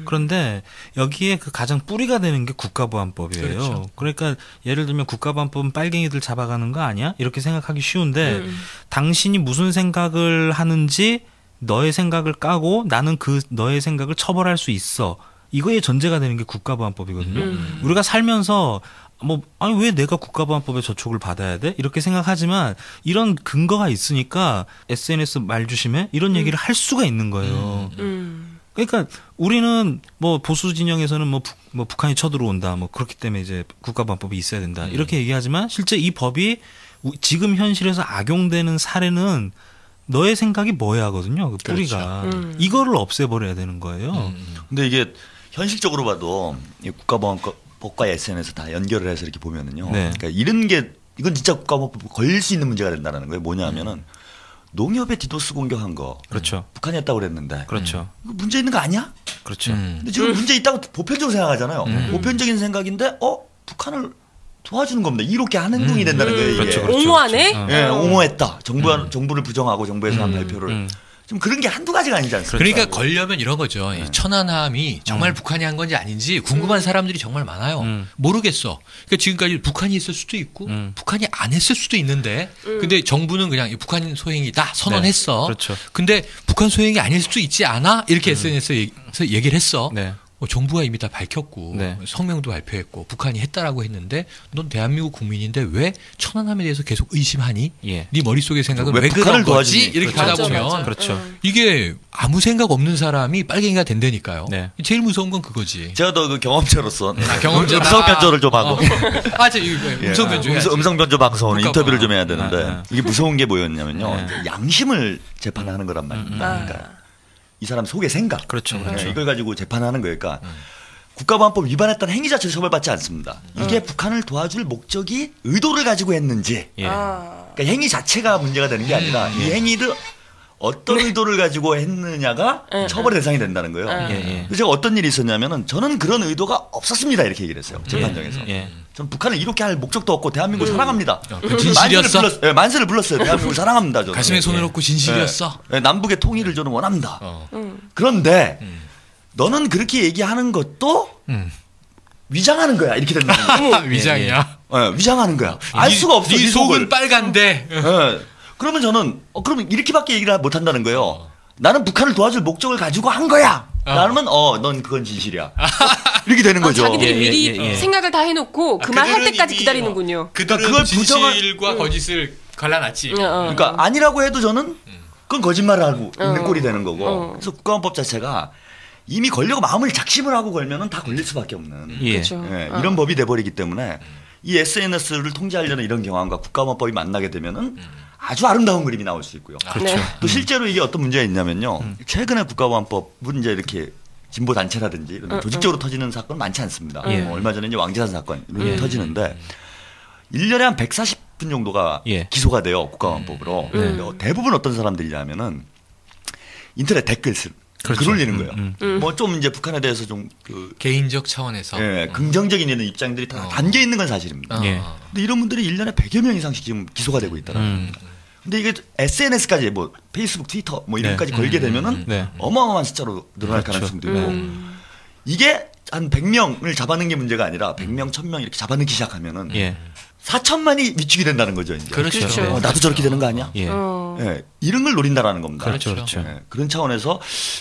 그런데 여기에 그 가장 뿌리가 되는 게 국가보안법이에요. 그렇죠. 그러니까 예를 들면 국가보안법은 빨갱이들 잡아가는 거 아니야? 이렇게 생각하기 쉬운데 당신이 무슨 생각을 하는지 너의 생각을 까고 나는 그 너의 생각을 처벌할 수 있어. 이거의 전제가 되는 게 국가보안법이거든요. 우리가 살면서 아니 왜 내가 국가보안법에 저촉을 받아야 돼? 이렇게 생각하지만 이런 근거가 있으니까 SNS 말조심해 이런 얘기를 할 수가 있는 거예요. 그러니까 우리는 뭐 보수 진영에서는 뭐 북한이 쳐들어온다 뭐 그렇기 때문에 이제 국가보안법이 있어야 된다 이렇게 얘기하지만 실제 이 법이 지금 현실에서 악용되는 사례는 너의 생각이 뭐야 하거든요. 그 뿌리가 이거를 없애버려야 되는 거예요. 근데 이게 현실적으로 봐도 이 국가보안법과 SNS 다 연결을 해서 이렇게 보면은요. 네. 그러니까 이건 진짜 국가보안법 걸릴 수 있는 문제가 된다는 거예요. 뭐냐면은 농협에 디도스 공격한 거. 그렇죠. 북한이 했다고 그랬는데. 그렇죠. 이거 문제 있는 거 아니야? 그렇죠. 근데 지금 문제 있다고 보편적으로 생각하잖아요. 보편적인 생각인데 북한을 도와주는 겁니다. 이렇게 한 행동이 된다는 거예요. 이게. 그렇죠, 그렇죠. 옹호하네? 예, 옹호했다. 정부를 부정하고 정부에서 한 발표를. 좀 그런 게 한두 가지가 아니지 않습니까? 그러니까 걸려면 이런 거죠. 이 천안함이 정말 북한이 한 건지 아닌지 궁금한 사람들이 정말 많아요. 모르겠어. 그러니까 지금까지 북한이 있을 수도 있고 북한이 안 했을 수도 있는데 근데 정부는 그냥 북한 소행이다 선언했어. 네. 그렇죠. 근데 북한 소행이 아닐 수도 있지 않아? 이렇게 SNS에서 얘기를 했어. 네. 정부가 이미 다 밝혔고 네. 성명도 발표했고 북한이 했다라고 했는데 넌 대한민국 국민인데 왜 천안함에 대해서 계속 의심하니? 예. 네 머릿속의 생각은 왜 왜 북한을 그런 거지? 도와주니? 이렇게 그렇죠. 하다 보면 맞아. 그렇죠. 이게 아무 생각 없는 사람이 빨갱이가 된다니까요. 네. 제일 무서운 건 그거지. 제가 더 그 경험자로서 경험자다. 음성 변조를 좀 하고 음성 변조. 음성 변조 방송은 국가보안. 인터뷰를 좀 해야 되는데 네. 이게 무서운 게 뭐였냐면요. 네. 양심을 재판하는 거란 말입니다. 그러니까 이 사람 속의 생각. 그렇죠. 이걸 가지고 재판하는 거예요. 그러니까 국가보안법 위반했다는 행위 자체를 처벌받지 않습니다. 이게 북한을 도와줄 목적이 의도를 가지고 했는지 예. 그러니까 행위 자체가 문제가 되는 게 아니라 이 행위를 어떤 의도를 가지고 했느냐가 처벌의 대상이 된다는 거예요. 예. 그래서 제가 어떤 일이 있었냐면은 저는 그런 의도가 없었습니다. 이렇게 얘기를 했어요. 재판정에서. 예. 저는 북한을 이렇게 할 목적도 없고 대한민국을 사랑합니다. 진실이었어? 만세를 불렀어요. 대한민국을 사랑합니다. 저는. 가슴에 손을 얹고 진실이었어? 남북의 통일을 저는 원합니다. 그런데 너는 그렇게 얘기하는 것도 위장하는 거야. 이렇게 된다. 위장이야? 위장하는 거야. 알 수가 없어. 네 속은 빨간데. 그러면 저는 그러면 이렇게밖에 얘기를 못 한다는 거예요. 나는 북한을 도와줄 목적을 가지고 한 거야. 라면 넌 그건 진실이야. 이렇게 되는 거죠. 자기들이 미리 생각을 다 해놓고 그 말 할 때까지 기다리는군요. 그들은 그걸 진실과 거짓을 갈라놨지. 그러니까 아니라고 해도 저는 그건 거짓말을 하고 있는 꼴이 되는 거고. 그래서 국가원법 자체가 이미 걸려고 마음을 작심을 하고 걸면은 다 걸릴 수밖에 없는 이런 법이 돼버리기 때문에 이 SNS를 통제하려는 이런 경향과 국가원법이 만나게 되면은 아주 아름다운 그림이 나올 수 있고요. 그렇죠. 또 실제로 이게 어떤 문제가 있냐면요. 최근에 국가보안법은 이제 이렇게 진보 단체라든지 이런 조직적으로 터지는 사건 많지 않습니다. 얼마 전에 이제 왕지산 사건 이런 게 터지는데 1년에 한 140분 정도가 기소가 돼요. 국가보안법으로. 대부분 어떤 사람들이냐면은 인터넷 댓글 그렇죠. 글 올리는 거예요. 뭐 좀 이제 북한에 대해서 좀 개인적 차원에서 긍정적인 이런 입장들이 다 담겨 있는 건 사실입니다. 근데 이런 분들이 1년에 100여 명 이상씩 지금 기소가 되고 있더라고요. 근데 이게 SNS까지 뭐 페이스북, 트위터 뭐 이런까지 걸게 되면은 어마어마한 숫자로 늘어날 가능성도 있고 이게 한 100명을 잡아넣는 게 문제가 아니라 100명, 1000명 이렇게 잡아넣기 시작하면은 4천만이 위축이 된다는 거죠. 이제. 그렇죠. 나도 저렇게 되는 거 아니야? 이런 걸 노린다라는 겁니다. 그렇죠. 그런 차원에서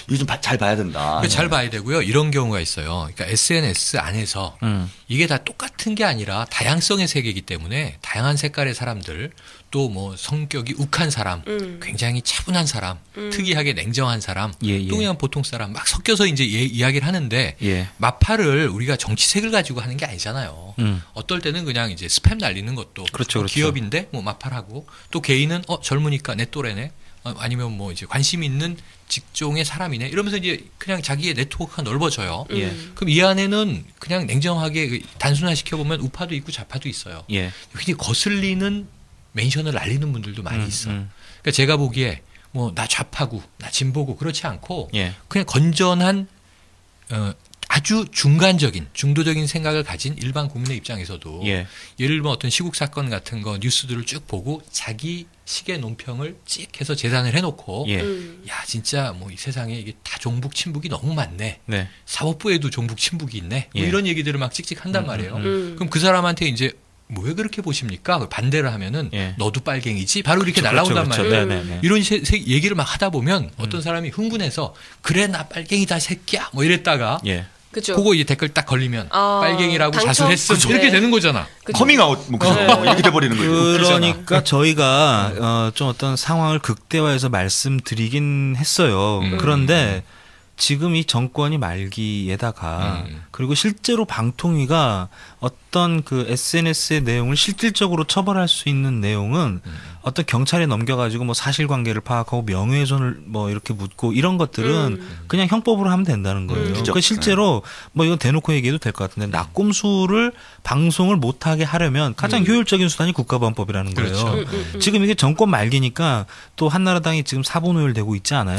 이거 좀 잘 봐야 된다. 잘 봐야 되고요. 이런 경우가 있어요. 그러니까 SNS 안에서 이게 다 똑같은 게 아니라 다양성의 세계이기 때문에 다양한 색깔의 사람들 또 뭐 성격이 욱한 사람, 굉장히 차분한 사람, 특이하게 냉정한 사람, 또 그냥 보통 사람 막 섞여서 이제 이야기를 하는데 마파를 우리가 정치색을 가지고 하는 게 아니잖아요. 어떨 때는 그냥 이제 스팸 날리는 것도 그렇죠. 기업인데 뭐 마파라고 또 개인은 젊으니까 내 또래네. 아니면 뭐 이제 관심 있는 직종의 사람이네 이러면서 이제 그냥 자기의 네트워크가 넓어져요. 그럼 이 안에는 그냥 냉정하게 단순화시켜 보면 우파도 있고 좌파도 있어요. 근데 거슬리는 멘션을 날리는 분들도 많이 있어. 그러니까 제가 보기에 뭐 나 좌파고 나 진보고 그렇지 않고 그냥 건전한 아주 중간적인 중도적인 생각을 가진 일반 국민의 입장에서도 예를 들면 어떤 시국 사건 같은 거 뉴스들을 쭉 보고 자기 식의 논평을 찍 해서 재단을 해놓고 야 진짜 뭐 이 세상에 이게 다 종북 친북이 너무 많네. 사법부에도 종북 친북이 있네. 뭐 이런 얘기들을 막 찍찍 한단 말이에요. 그럼 그 사람한테 이제 뭐 왜 그렇게 보십니까? 반대를 하면은 너도 빨갱이지? 바로 이렇게 날라온단 말이에요. 이런 얘기를 막 하다 보면 어떤 사람이 흥분해서 그래 나 빨갱이다 새끼야 뭐 이랬다가 그죠. 그거 이제 댓글 딱 걸리면 빨갱이라고 자수했음 이렇게 되는 거잖아. 커밍아웃 뭐 이렇게 돼버리는 거죠. 그러니까 저희가 좀 어떤 상황을 극대화해서 말씀드리긴 했어요. 그런데 지금 이 정권이 말기에다가 그리고 실제로 방통위가 어떤 그 SNS의 내용을 실질적으로 처벌할 수 있는 내용은 어떤 경찰에 넘겨가지고 뭐 사실관계를 파악하고 명예훼손을 뭐 이렇게 묻고 이런 것들은 그냥 형법으로 하면 된다는 거예요. 그러니까 실제로 뭐 이건 대놓고 얘기해도 될 것 같은데 낙곰수를 방송을 못하게 하려면 가장 효율적인 수단이 국가보안법이라는 거예요. 지금 이게 정권 말기니까 또 한나라당이 지금 사보노율되고 있지 않아요?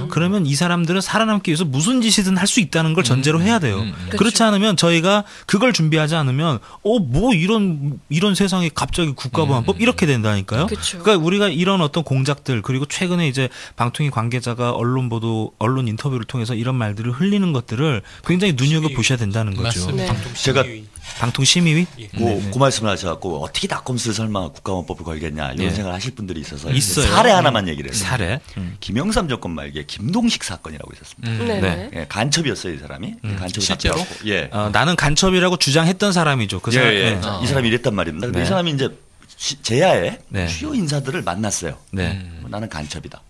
그러면 이 사람들은 살아남기 위해서 무슨 짓이든 할 수 있다는 걸 전제로 해야 돼요. 그렇지 않으면 저희가 그걸 준비하지 않으면 뭐 이런 세상에 갑자기 국가보안법 이렇게 된다니까요. 그러니까 우리가 이런 어떤 공작들 그리고 최근에 이제 방통위 관계자가 언론 보도, 언론 인터뷰를 통해서 이런 말들을 흘리는 것들을 굉장히 눈여겨 보셔야 된다는 거죠. 제가 방통심의위? 그 말씀을 하셔갖고 어떻게 낙검수를 설마 국가보안법을 걸겠냐 이런 생각을 하실 분들이 있어서 있어요. 사례 하나만 얘기를 해요. 사례? 김영삼 정권 말기에 김동식 사건이라고 있었습니다. 간첩이었어요 이 사람이. 간첩이 실제로? 나는 간첩이라고 주장했던 사람이죠. 그 사람. 이 사람이 이랬단 말입니다. 근데 이 사람이 이제 제야의 주요 인사들을 만났어요. 나는 간첩이다.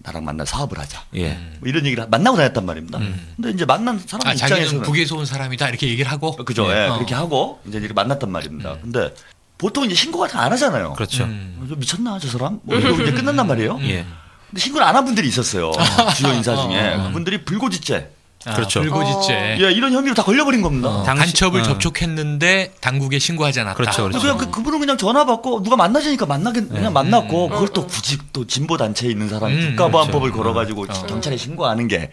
나랑 만나 사업을 하자. 뭐 이런 얘기를 만나고 다녔단 말입니다. 근데 이제 만난 사람 입장에서는 자기는 북에서 온 사람이다 이렇게 얘기를 하고 그죠. 그렇게 하고 이제 이렇게 만났단 말입니다. 근데 보통 이제 신고 같은 거 안 하잖아요. 그렇죠. 좀 미쳤나 저 사람? 뭐 이러고 이제 끝난단 말이에요. 근데 신고를 안 한 분들이 있었어요. 주요 인사 중에 그분들이 불고지죄 그렇죠. 불고지죄. 예, 이런 혐의로 다 걸려버린 겁니다. 간첩을 접촉했는데 당국에 신고하지 않았다. 그렇죠. 그냥 그분은 그냥 전화 받고 누가 만나자니까 그냥 만났고 그걸 또 굳이 또 진보 단체에 있는 사람이 국가보안법을 걸어가지고 경찰에 신고하는 게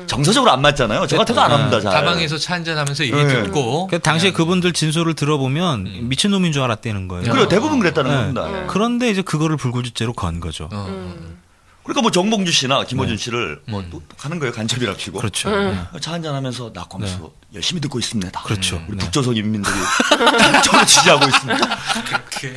정서적으로 안 맞잖아요. 저 같아도 안 합니다. 잘. 다방에서 차 한잔하면서 얘기 듣고. 당시에 그분들 진술을 들어보면 미친놈인 줄 알았다는 거예요. 그래요. 대부분 그랬다는 겁니다. 그런데 이제 그거를 불구지죄로 건 거죠. 그러니까 뭐 정봉주 씨나 김어준 씨를 뭐 또 가는 거예요. 간첩이라 치고. 그렇죠. 차 한잔하면서 낙검수 열심히 듣고 있습니다. 그렇죠. 우리 북조선 인민들이 저를 지지하고 있습니다.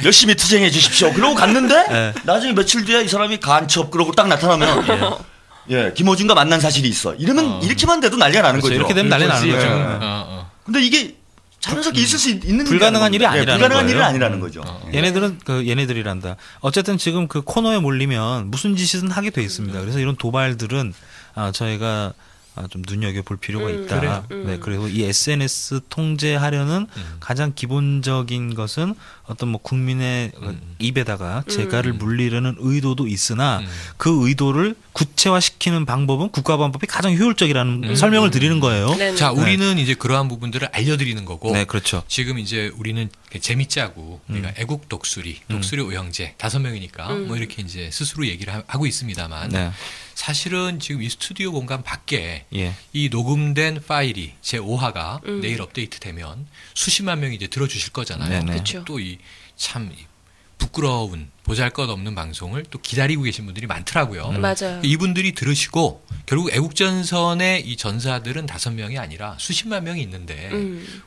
열심히 투쟁해 주십시오. 그러고 갔는데 나중에 며칠 뒤에 이 사람이 간첩 그러고 딱 나타나면 예, 김어준과 만난 사실이 있어. 이러면 이렇게만 돼도 난리가 나는 그렇죠. 거죠. 이렇게 되면 난리 나는 거죠. 근데 이게 자연스럽게 있을 수 있는 불가능한 일이 아니라는 불가능한 거예요. 일은 아니라는 거죠. 얘네들은 얘네들이란다. 어쨌든 지금 그 코너에 몰리면 무슨 짓은 하게 돼 있습니다. 그래서 이런 도발들은 저희가 좀 눈여겨볼 필요가 있다. 네, 그리고 이 SNS 통제하려는 가장 기본적인 것은 어떤 뭐 국민의 입에다가 재갈을 물리려는 의도도 있으나 그 의도를 구체화시키는 방법은 국가보안법이 가장 효율적이라는 설명을 드리는 거예요. 네네. 자, 우리는 이제 그러한 부분들을 알려드리는 거고. 네, 그렇죠. 지금 이제 우리는 재밌지 않고 우리가 애국 독수리, 독수리 오형제 5명이니까 뭐 이렇게 이제 스스로 얘기를 하고 있습니다만. 네. 사실은 지금 이 스튜디오 공간 밖에 예. 이 녹음된 파일이 제5화가 내일 업데이트 되면 수십만 명이 이제 들어주실 거잖아요. 그렇죠. 또 이 참 부끄러운 보잘것없는 방송을 또 기다리고 계신 분들이 많더라고요. 맞아요. 이분들이 들으시고 결국 애국전선의 이 전사들은 5명이 아니라 수십만 명이 있는데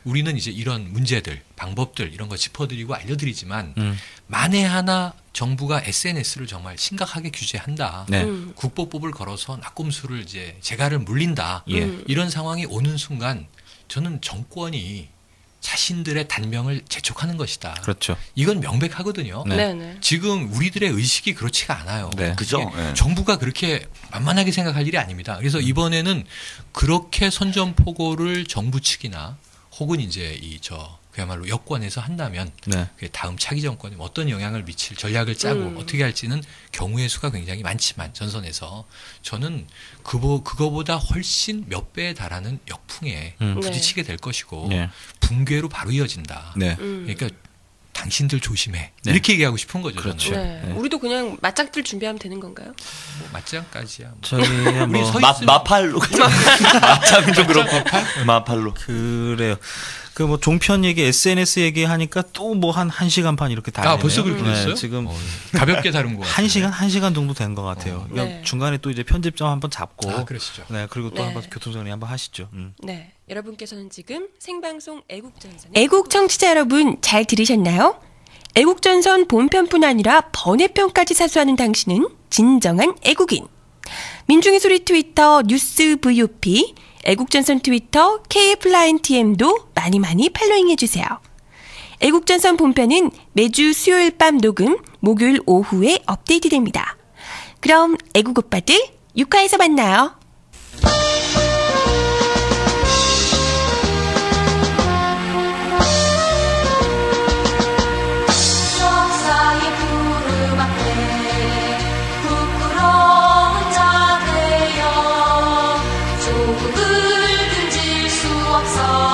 우리는 이제 이런 문제들, 방법들 이런 거 짚어드리고 알려드리지만 만에 하나 정부가 SNS를 정말 심각하게 규제한다. 네. 국보법을 걸어서 낙곰수를 이제 재갈을 물린다. 이런 상황이 오는 순간 저는 정권이 자신들의 단명을 재촉하는 것이다. 그렇죠. 이건 명백하거든요. 네. 지금 우리들의 의식이 그렇지가 않아요. 네. 그죠? 네. 정부가 그렇게 만만하게 생각할 일이 아닙니다. 그래서 이번에는 그렇게 선전포고를 정부 측이나 혹은 이제 그야말로 여권에서 한다면 다음 차기 정권에 어떤 영향을 미칠 전략을 짜고 어떻게 할지는 경우의 수가 굉장히 많지만 전선에서 저는 그거보다 훨씬 몇 배에 달하는 역풍에 부딪히게 될 것이고 붕괴로 바로 이어진다. 그러니까 당신들 조심해. 이렇게 얘기하고 싶은 거죠. 그렇죠. 저는. 네. 우리도 그냥 맞짱들 준비하면 되는 건가요? 뭐 맞짱까지야. 저희 우리 서 마팔로 맞짱은 좀 그렇고 마팔로 그래요. 그 뭐 종편 얘기, SNS 얘기 하니까 또 뭐 한 1시간 반 이렇게 다. 벌써 그렇게 됐어요? 지금 가볍게 다룬 거 같아요. 1시간 정도 된 것 같아요. 그러니까 중간에 또 이제 편집점 한번 잡고. 그러시죠. 네, 그리고 또 한번 교통정리 한번 하시죠. 네. 여러분께서는 지금 생방송 애국전선. 애국 청취자 여러분 잘 들으셨나요? 애국전선 본편뿐 아니라 번외편까지 사수하는 당신은 진정한 애국인. 민중의 소리 트위터 뉴스 VOP, 애국전선 트위터 KF라인TM도 많이 팔로잉해주세요. 애국전선 본편은 매주 수요일 밤 녹음, 목요일 오후에 업데이트됩니다. 그럼 애국 오빠들 6화에서 만나요. 역사의 구름 앞에 부끄러운 자 되어 조국을 등질 수 없어